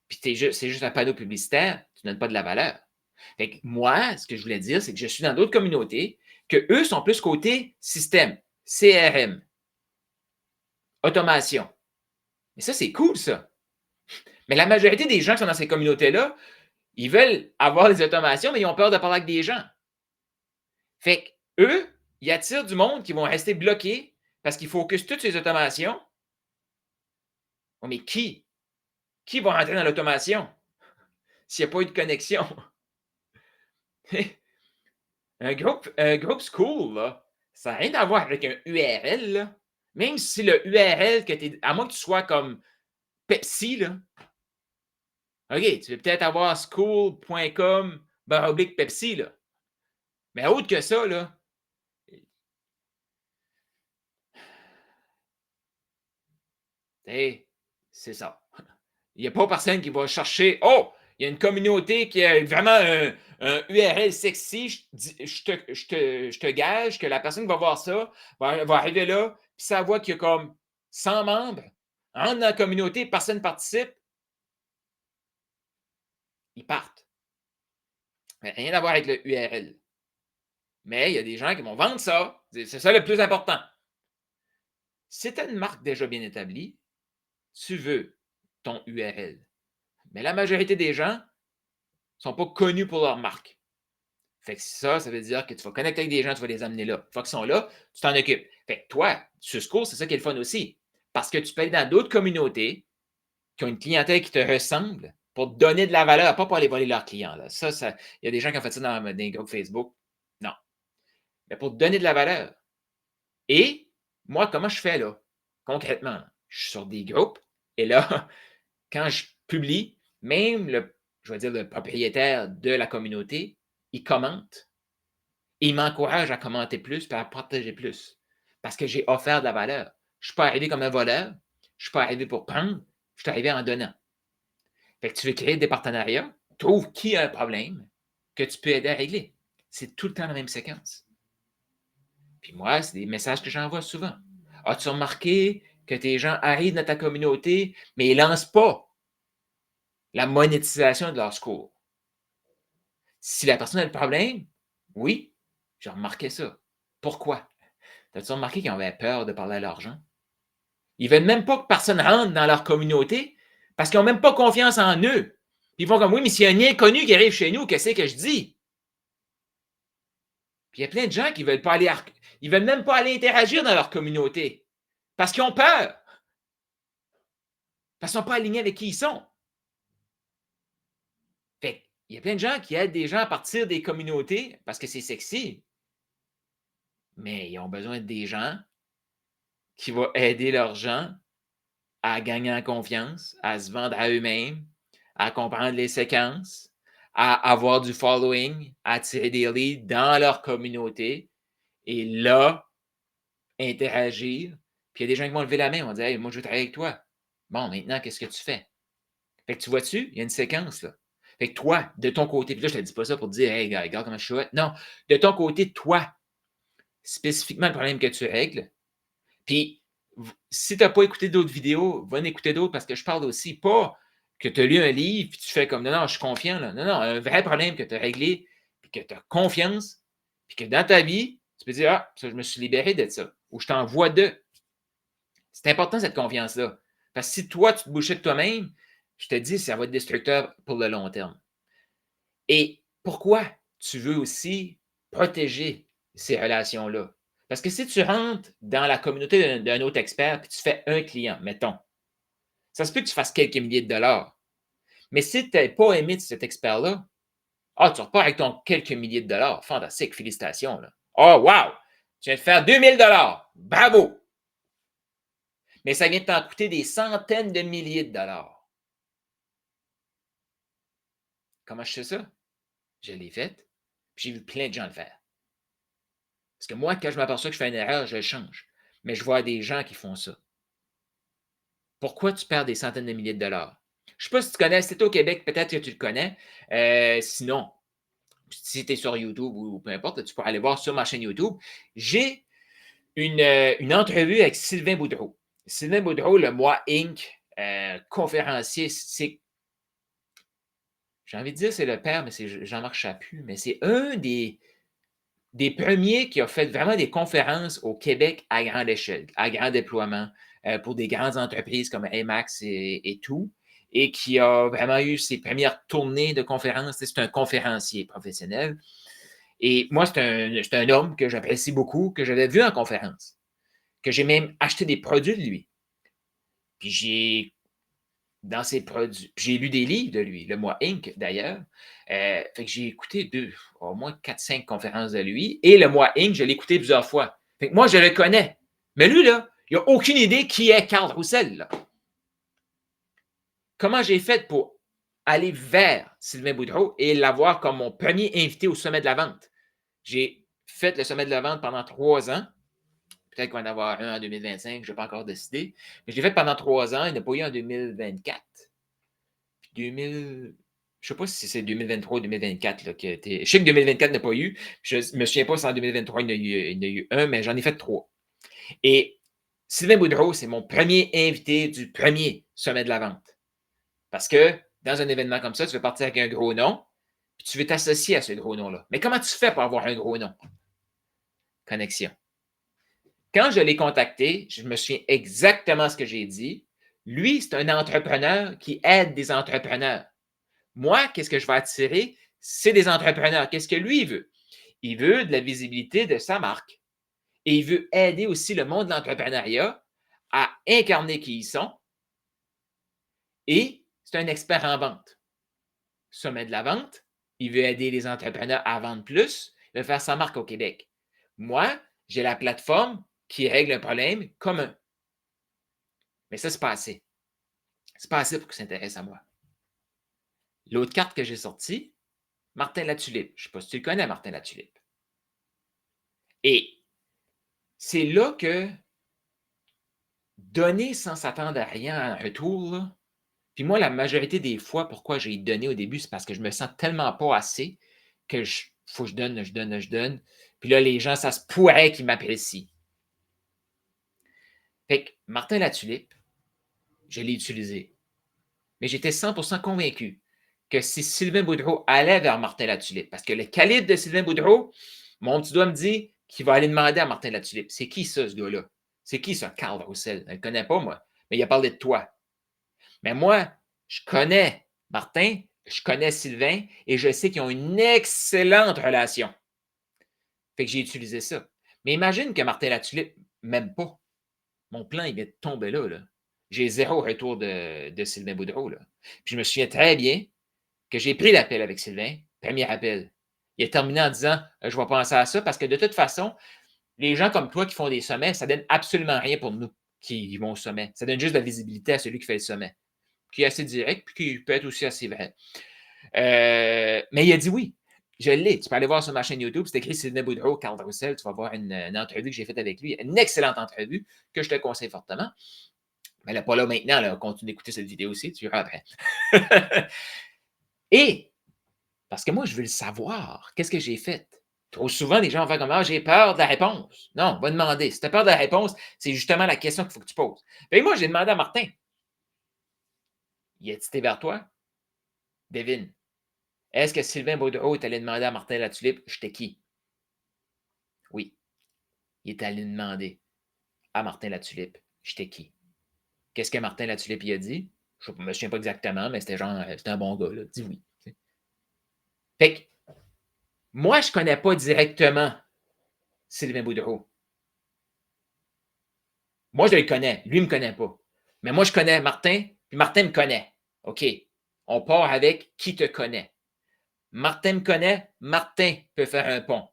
puis c'est juste un panneau publicitaire, tu ne donnes pas de la valeur. Fait que moi, ce que je voulais dire, c'est que je suis dans d'autres communautés que eux sont plus côté système, CRM, automation. Mais ça, c'est cool, ça. Mais la majorité des gens qui sont dans ces communautés-là, ils veulent avoir des automations, mais ils ont peur de parler avec des gens. Fait que eux, ils attirent du monde qui vont rester bloqués parce qu'ils focusent toutes ces automations. Oh, mais qui? Qui va rentrer dans l'automation s'il n'y a pas eu de connexion? Un groupe school, là, ça n'a rien à voir avec un URL. Là. Même si le URL, à moins que tu sois comme Pepsi, là, OK, tu veux peut-être avoir school.com/Pepsi, là. Mais autre que ça, là, c'est ça. Il n'y a pas personne qui va chercher. Oh, il y a une communauté qui a vraiment un URL sexy. Je te gage que la personne qui va voir ça va arriver là, puis ça voit qu'il y a comme 100 membres, rentre dans la communauté, personne ne participe, ils partent. Rien à voir avec le URL. Mais il y a des gens qui vont vendre ça. C'est ça le plus important. Si tu as une marque déjà bien établie, tu veux ton URL. Mais la majorité des gens, ne sont pas connus pour leur marque. Fait que ça veut dire que tu vas connecter avec des gens, tu vas les amener là. Une fois qu'ils sont là, tu t'en occupes. Fait que toi, Susco, c'est ça qui est le fun aussi. Parce que tu peux aller dans d'autres communautés qui ont une clientèle qui te ressemble pour te donner de la valeur, pas pour aller voler leurs clients. Là. Ça, il y a des gens qui ont fait ça dans des groupes Facebook. Non. Mais pour te donner de la valeur. Et moi, comment je fais là? Concrètement, je suis sur des groupes et là, quand je publie, même je vais dire le propriétaire de la communauté, il commente. Il m'encourage à commenter plus et à partager plus. Parce que j'ai offert de la valeur. Je ne suis pas arrivé comme un voleur. Je ne suis pas arrivé pour prendre. Je suis arrivé en donnant. Fait que tu veux créer des partenariats, trouve qui a un problème que tu peux aider à régler. C'est tout le temps la même séquence. Puis moi, c'est des messages que j'envoie souvent. As-tu remarqué que tes gens arrivent dans ta communauté, mais ils ne lancent pas la monétisation de leur score? Si la personne a le problème, oui, j'ai remarqué ça. Pourquoi? As-tu remarqué qu'ils avaient peur de parler à l'argent? Ils ne veulent même pas que personne rentre dans leur communauté parce qu'ils n'ont même pas confiance en eux. Ils font comme, oui, mais s'il y a un inconnu qui arrive chez nous, qu'est-ce que je dis? Puis il y a plein de gens qui ne veulent pas aller, ils veulent même pas aller interagir dans leur communauté parce qu'ils ont peur. Parce qu'ils ne sont pas alignés avec qui ils sont. Fait il y a plein de gens qui aident des gens à partir des communautés parce que c'est sexy. Mais ils ont besoin des gens qui vont aider leurs gens à gagner en confiance, à se vendre à eux-mêmes, à comprendre les séquences, à avoir du following, à attirer des leads dans leur communauté et là, interagir. Puis il y a des gens qui vont lever la main, vont dire hey, moi, je veux travailler avec toi. Bon, maintenant, qu'est-ce que tu fais? Fait que tu vois-tu, il y a une séquence là. Fait que toi, de ton côté, puis là, je ne te dis pas ça pour te dire hey, gars, regarde comment je suis chouette. Non, de ton côté, toi, spécifiquement le problème que tu règles. Puis, si tu n'as pas écouté d'autres vidéos, va en écouter d'autres parce que je parle aussi pas que tu as lu un livre et tu fais comme non, non, je suis confiant. Là. Non, non, un vrai problème que tu as réglé, puis que tu as confiance, puis que dans ta vie, tu peux dire ah, ça, je me suis libéré de ça, ou je t'envoie de. C'est important cette confiance-là. Parce que si toi, tu te bouchais de toi-même, je te dis, ça va être destructeur pour le long terme. Et pourquoi tu veux aussi protéger ces relations-là? Parce que si tu rentres dans la communauté d'un autre expert et tu fais un client, mettons, ça se peut que tu fasses quelques milliers de dollars. Mais si tu n'as pas aimé cet expert-là, tu repars avec ton quelques milliers de dollars. Fantastique, félicitations. Là. Oh, wow! Tu viens de faire 2000 dollars. Bravo! Mais ça vient de t'en coûter des centaines de milliers de dollars. Comment je sais ça? Je l'ai fait, puis j'ai vu plein de gens le faire. Parce que moi, quand je m'aperçois que je fais une erreur, je le change. Mais je vois des gens qui font ça. Pourquoi tu perds des centaines de milliers de dollars? Je ne sais pas si tu connais, si tu es au Québec, peut-être que tu le connais. Sinon, si tu es sur YouTube ou peu importe, tu peux aller voir sur ma chaîne YouTube. J'ai une entrevue avec Sylvain Boudreau. Sylvain Boudreau, le Moi Inc., conférencier, c'est, j'ai envie de dire c'est le père, mais c'est Jean-Marc Chaput, mais c'est un des premiers qui a fait vraiment des conférences au Québec à grande échelle, à grand déploiement, pour des grandes entreprises comme Amax et tout, et qui a vraiment eu ses premières tournées de conférences. C'est un conférencier professionnel. Et moi, c'est un homme que j'apprécie beaucoup, que j'avais vu en conférence, que j'ai même acheté des produits de lui. Puis dans ses produits, j'ai lu des livres de lui, le Moi Inc. d'ailleurs. Fait que j'ai écouté au moins 4-5 conférences de lui. Et le Moi Inc., je l'ai écouté plusieurs fois. Fait que moi, je le connais. Mais lui, là, il n'a aucune idée qui est Carl Roussel. Là. Comment j'ai fait pour aller vers Sylvain Boudreau et l'avoir comme mon premier invité au sommet de la vente? J'ai fait le sommet de la vente pendant 3 ans. Peut-être qu'il va en avoir un en 2025, je n'ai pas encore décidé. Mais je l'ai fait pendant 3 ans. Il n'y en a pas eu en 2024. 2000, je ne sais pas si c'est 2023 ou 2024 là, qui a été. Je sais que 2024 n'a pas eu. Je ne me souviens pas si en 2023 il y en a eu un, mais j'en ai fait 3. Et Sylvain Boudreau, c'est mon premier invité du premier sommet de la vente. Parce que dans un événement comme ça, tu veux partir avec un gros nom, puis tu veux t'associer à ce gros nom-là. Mais comment tu fais pour avoir un gros nom? Connexion. Quand je l'ai contacté, je me souviens exactement ce que j'ai dit. Lui, c'est un entrepreneur qui aide des entrepreneurs. Moi, qu'est-ce que je vais attirer? C'est des entrepreneurs. Qu'est-ce que lui, il veut? Il veut de la visibilité de sa marque. Et il veut aider aussi le monde de l'entrepreneuriat à incarner qui ils sont. Et c'est un expert en vente. Sommet de la vente, il veut aider les entrepreneurs à vendre plus, il veut faire sa marque au Québec. Moi, j'ai la plateforme qui règle un problème commun. Mais ça, c'est pas assez. C'est pas assez pour qu'il s'intéresse à moi. L'autre carte que j'ai sortie, Martin Latulippe. Je ne sais pas si tu le connais, Martin Latulippe. Et c'est là que donner sans s'attendre à rien en retour, là, puis moi, la majorité des fois, pourquoi j'ai donné au début, c'est parce que je me sens tellement pas assez que faut que je donne, je donne, je donne. Puis là, les gens, ça se pourrait qu'ils m'apprécient. Fait que Martin Latulippe, je l'ai utilisé. Mais j'étais 100% convaincu que si Sylvain Boudreau allait vers Martin Latulippe, parce que le calibre de Sylvain Boudreau, mon petit doigt me dit qu'il va aller demander à Martin Latulippe. C'est qui ça, ce gars-là? C'est qui ça, Carl Roussel? Je ne le connais pas, moi. Mais il a parlé de toi. Mais moi, je connais Martin, je connais Sylvain et je sais qu'ils ont une excellente relation. Fait que j'ai utilisé ça. Mais imagine que Martin Latulippe ne m'aime pas. Mon plan, il vient de tomber là. J'ai zéro retour de Sylvain Boudreau. Là. Puis je me souviens très bien que j'ai pris l'appel avec Sylvain, premier appel. Il a terminé en disant je vais penser à ça parce que de toute façon, les gens comme toi qui font des sommets, ça ne donne absolument rien pour nous qui vont au sommet. Ça donne juste de la visibilité à celui qui fait le sommet, qui est assez direct puis qui peut être aussi assez vrai. Mais il a dit oui. Je l'ai. Tu peux aller voir sur ma chaîne YouTube. C'est écrit Sylvain Boudreau, Carl Roussel. Tu vas voir une entrevue que j'ai faite avec lui. Une excellente entrevue que je te conseille fortement. Mais elle n'est pas là maintenant. Là. Continue d'écouter cette vidéo aussi. Tu verras après. Et, parce que moi, je veux le savoir. Qu'est-ce que j'ai fait? Trop souvent, les gens vont faire comme j'ai peur de la réponse. Non, va demander. Si tu as peur de la réponse, c'est justement la question qu'il faut que tu poses. Et moi, j'ai demandé à Martin. Il a tité vers toi? Devine. Est-ce que Sylvain Boudreau est allé demander à Martin Latulippe, j'étais qui? Oui, il est allé demander à Martin Latulippe, j'étais qui? Qu'est-ce que Martin Latulippe y a dit? Je ne me souviens pas exactement, mais c'était genre, c'était un bon gars, là, dis oui. Fait que, moi, je ne connais pas directement Sylvain Boudreau. Moi, je le connais, lui ne me connaît pas. Mais moi, je connais Martin, puis Martin me connaît. OK, on part avec qui te connaît. Martin me connaît, Martin peut faire un pont.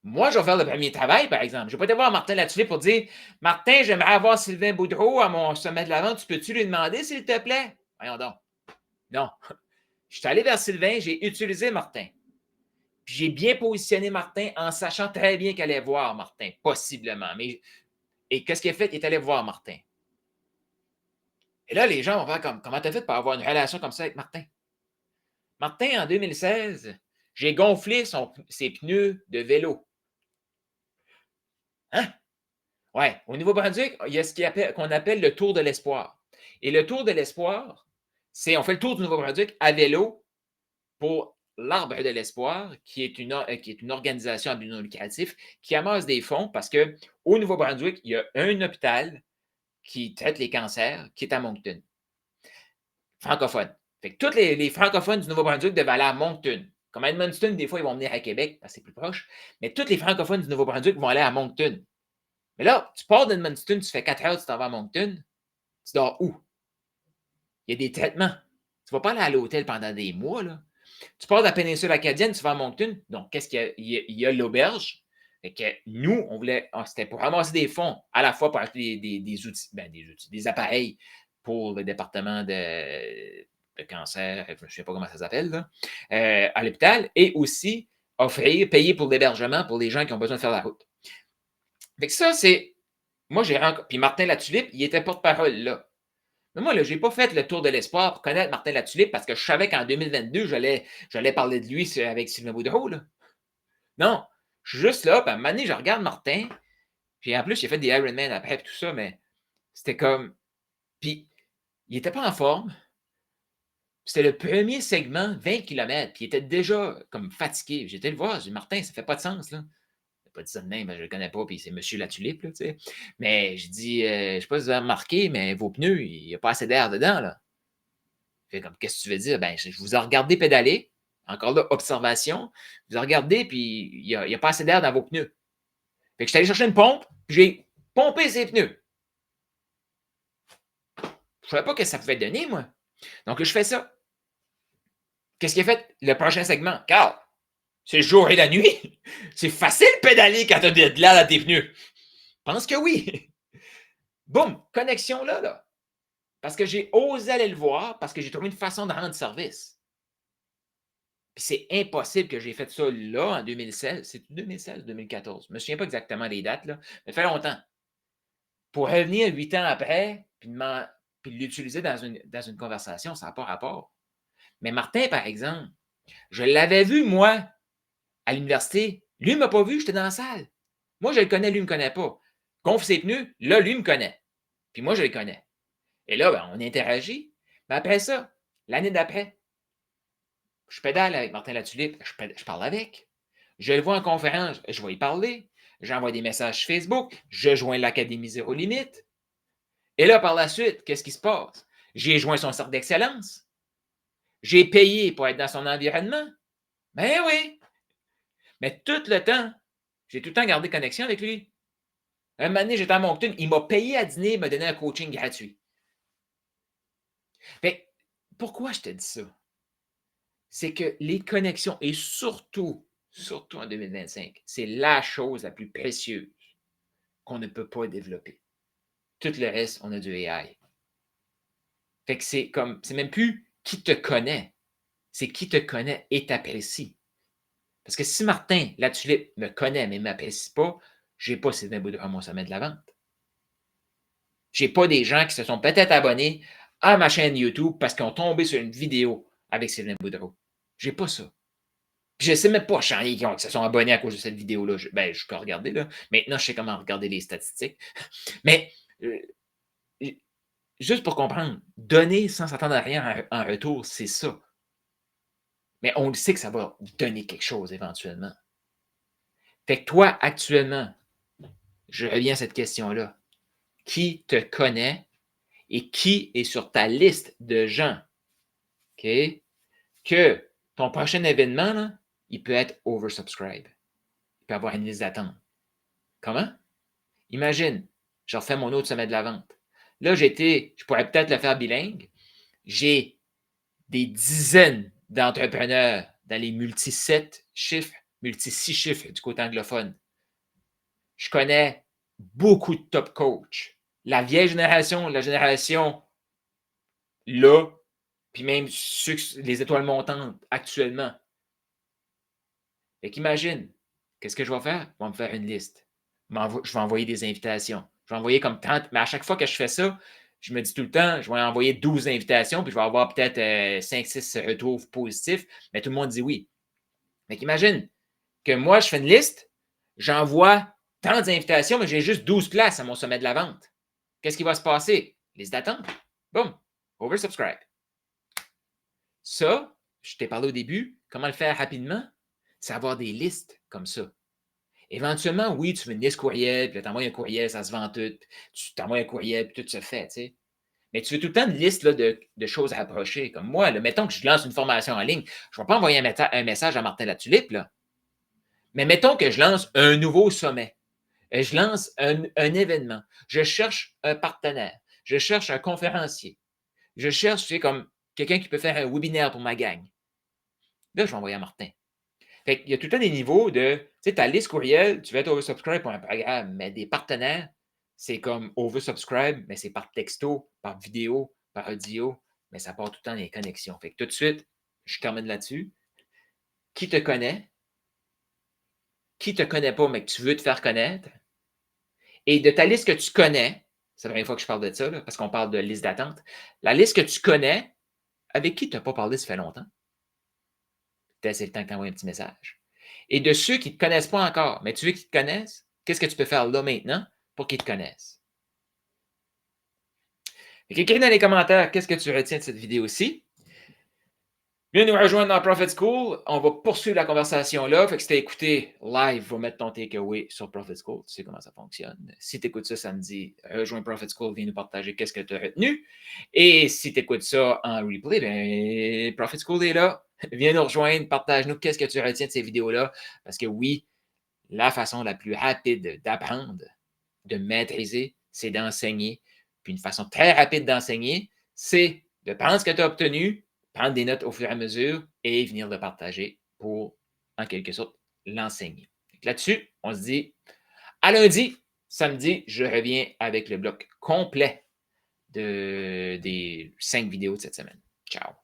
Moi, je vais faire le premier travail, par exemple. Je ne vais pas aller voir Martin Latulippe pour dire Martin, j'aimerais avoir Sylvain Boudreau à mon sommet de la vente. Tu peux-tu lui demander, s'il te plaît? Voyons donc. Non. Je suis allé vers Sylvain, j'ai utilisé Martin. Puis j'ai bien positionné Martin en sachant très bien qu'elle allait voir Martin, possiblement. Et qu'est-ce qu'il a fait? Il est allé voir Martin. Et là, les gens vont faire comme comment tu as fait pour avoir une relation comme ça avec Martin? Martin, en 2016, j'ai gonflé ses pneus de vélo. Hein? Oui, au Nouveau-Brunswick, il y a ce qu'on appelle le Tour de l'Espoir. Et le Tour de l'Espoir, c'est on fait le tour du Nouveau-Brunswick à vélo pour l'Arbre de l'Espoir, qui est une organisation à but non lucratif qui amasse des fonds parce qu'au Nouveau-Brunswick, il y a un hôpital qui traite les cancers qui est à Moncton, francophone. Fait que tous les francophones du Nouveau-Brunswick devaient aller à Moncton. Comme à Edmundston, des fois, ils vont venir à Québec parce que c'est plus proche, mais tous les francophones du Nouveau-Brunswick vont aller à Moncton. Mais là, tu pars d'Edmundston, tu fais 4 heures, tu t'en vas à Moncton, tu dors où? Il y a des traitements. Tu ne vas pas aller à l'hôtel pendant des mois. Là. Tu pars de la péninsule acadienne, tu vas à Moncton. Donc, qu'est-ce qu'il y a? Il y a l'auberge. Fait que nous, on voulait. C'était pour ramasser des fonds, à la fois pour acheter des outils, des appareils pour le département de cancer, je ne sais pas comment ça s'appelle, à l'hôpital, et aussi offrir, payer pour l'hébergement pour les gens qui ont besoin de faire la route. Fait que ça, c'est. Moi, j'ai rencontré. Puis Martin Latulippe, il était porte-parole là. Mais moi, je n'ai pas fait le tour de l'espoir pour connaître Martin Latulippe parce que je savais qu'en 2022, j'allais parler de lui avec Sylvain Boudreau. Là. Non, je suis juste là, puis à un moment donné, je regarde Martin, puis en plus, j'ai fait des Ironman après, puis tout ça, mais c'était comme. Puis, il n'était pas en forme. C'était le premier segment, 20 km, puis il était déjà comme fatigué. J'étais le voir, j'ai dit, Martin, ça ne fait pas de sens, là. Pas dit ça de même, je ne le connais pas, puis c'est Monsieur Latulippe, là, tu sais. Mais je dis, je ne sais pas si vous avez remarqué, mais vos pneus, il n'y a pas assez d'air dedans, là. Fait comme, qu'est-ce que tu veux dire? Ben, je vous ai regardé pédaler. Encore là, observation. Je vous ai regardé, puis il n'y a pas assez d'air dans vos pneus. Fait que je suis allé chercher une pompe, puis j'ai pompé ses pneus. Je ne savais pas ce que ça pouvait donner, moi. Donc là, je fais ça. Qu'est-ce qu'il a fait? Le prochain segment. Carl, c'est le jour et la nuit. C'est facile de pédaler quand tu as de l'air dans tes pneus. Je pense que oui. Boum, connexion là. Parce que j'ai osé aller le voir, parce que j'ai trouvé une façon de rendre service. Puis c'est impossible que j'ai fait ça là, en 2016. C'est 2016 2014. Je ne me souviens pas exactement des dates, là. Mais ça fait longtemps. Pour revenir 8 ans après, puis l'utiliser dans une conversation, ça n'a pas rapport. Mais Martin, par exemple, je l'avais vu, moi, à l'université. Lui, il ne m'a pas vu, j'étais dans la salle. Moi, je le connais, lui, il ne me connaît pas. Gonfle ses pneus, là, lui, il me connaît. Puis moi, je le connais. Et là, ben, on interagit. Mais après ça, l'année d'après, je pédale avec Martin Latulippe, je parle avec. Je le vois en conférence, je vais y parler. J'envoie des messages Facebook, je joins l'Académie Zéro Limite. Et là, par la suite, qu'est-ce qui se passe? J'ai joint son cercle d'excellence. J'ai payé pour être dans son environnement. Ben oui! Mais tout le temps, j'ai tout le temps gardé connexion avec lui. Un moment donné, j'étais à Moncton, il m'a payé à dîner, il m'a donné un coaching gratuit. Fait, pourquoi je te dis ça? C'est que les connexions, et surtout en 2025, c'est la chose la plus précieuse qu'on ne peut pas développer. Tout le reste, on a du AI. Fait que c'est même plus qui te connaît, c'est qui te connaît et t'apprécie. Parce que si Martin Latulippe me connaît mais ne m'apprécie pas, je n'ai pas Sylvain Boudreau à mon sommet de la vente. Je n'ai pas des gens qui se sont peut-être abonnés à ma chaîne YouTube parce qu'ils ont tombé sur une vidéo avec Sylvain Boudreau. Je n'ai pas ça. Puis je ne sais même pas, qui se sont abonnés à cause de cette vidéo-là. Je peux regarder, là. Maintenant, je sais comment regarder les statistiques. Mais juste pour comprendre, donner sans s'attendre à rien en retour, c'est ça. Mais on le sait que ça va donner quelque chose éventuellement. Fait que toi, actuellement, je reviens à cette question-là. Qui te connaît et qui est sur ta liste de gens, OK, que ton prochain événement, là, il peut être oversubscribe. Il peut avoir une liste d'attente. Comment? Imagine, je refais mon autre sommet de la vente. Là, je pourrais peut-être le faire bilingue. J'ai des dizaines d'entrepreneurs dans les multi-7 chiffres, multi-6 chiffres du côté anglophone. Je connais beaucoup de top coachs. La vieille génération, la génération là, puis même les étoiles montantes actuellement. Fait qu'imagine, qu'est-ce que je vais faire? Je vais me faire une liste. Je vais envoyer des invitations. Je vais envoyer comme 30, mais à chaque fois que je fais ça, je me dis tout le temps, je vais envoyer 12 invitations, puis je vais avoir peut-être 5-6 retours positifs, mais tout le monde dit oui. Fait qu'imagine que moi, je fais une liste, j'envoie 30 invitations, mais j'ai juste 12 places à mon sommet de la vente. Qu'est-ce qui va se passer? Liste d'attente. Boum. Oversubscribe. Ça, je t'ai parlé au début, comment le faire rapidement? C'est avoir des listes comme ça. Éventuellement, oui, tu fais une liste courriel, puis tu envoies un courriel, ça se vend tout, tu t'envoies un courriel, puis tout se fait, tu sais. Mais tu veux tout le temps une liste là, de choses à approcher. Comme moi, là, mettons que je lance une formation en ligne, je ne vais pas envoyer un message à Martin Latulippe, là. Mais mettons que je lance un nouveau sommet. Je lance un événement. Je cherche un partenaire. Je cherche un conférencier. Je cherche, tu sais, comme quelqu'un qui peut faire un webinaire pour ma gang. Là, je vais envoyer à Martin. Fait qu'il y a tout le temps des niveaux de, tu sais, ta liste courriel, tu vas être oversubscribe pour un programme, mais des partenaires, c'est comme oversubscribe, mais c'est par texto, par vidéo, par audio, mais ça part tout le temps des connexions. Fait que tout de suite, je termine là-dessus. Qui te connaît? Qui ne te connaît pas, mais que tu veux te faire connaître? Et de ta liste que tu connais, c'est la première fois que je parle de ça, là, parce qu'on parle de liste d'attente, la liste que tu connais, avec qui tu n'as pas parlé ça fait longtemps? Peut-être c'est le temps que tu envoies un petit message. Et de ceux qui ne te connaissent pas encore, mais tu veux qu'ils te connaissent, qu'est-ce que tu peux faire là maintenant pour qu'ils te connaissent? Écris dans les commentaires qu'est-ce que tu retiens de cette vidéo-ci. Viens nous rejoindre dans Profit School. On va poursuivre la conversation là. Fait que si t'as écouté live, va mettre ton takeaway sur Profit School. Tu sais comment ça fonctionne. Si tu écoutes ça samedi, rejoins Profit School, viens nous partager qu'est-ce que tu as retenu. Et si tu écoutes ça en replay, ben, Profit School est là. Viens nous rejoindre, partage-nous qu'est-ce que tu retiens de ces vidéos-là. Parce que oui, la façon la plus rapide d'apprendre, de maîtriser, c'est d'enseigner. Puis une façon très rapide d'enseigner, c'est de prendre ce que tu as obtenu, prendre des notes au fur et à mesure et venir le partager pour, en quelque sorte, l'enseigner. Là-dessus, on se dit à lundi. Samedi, je reviens avec le bloc complet des 5 vidéos de cette semaine. Ciao!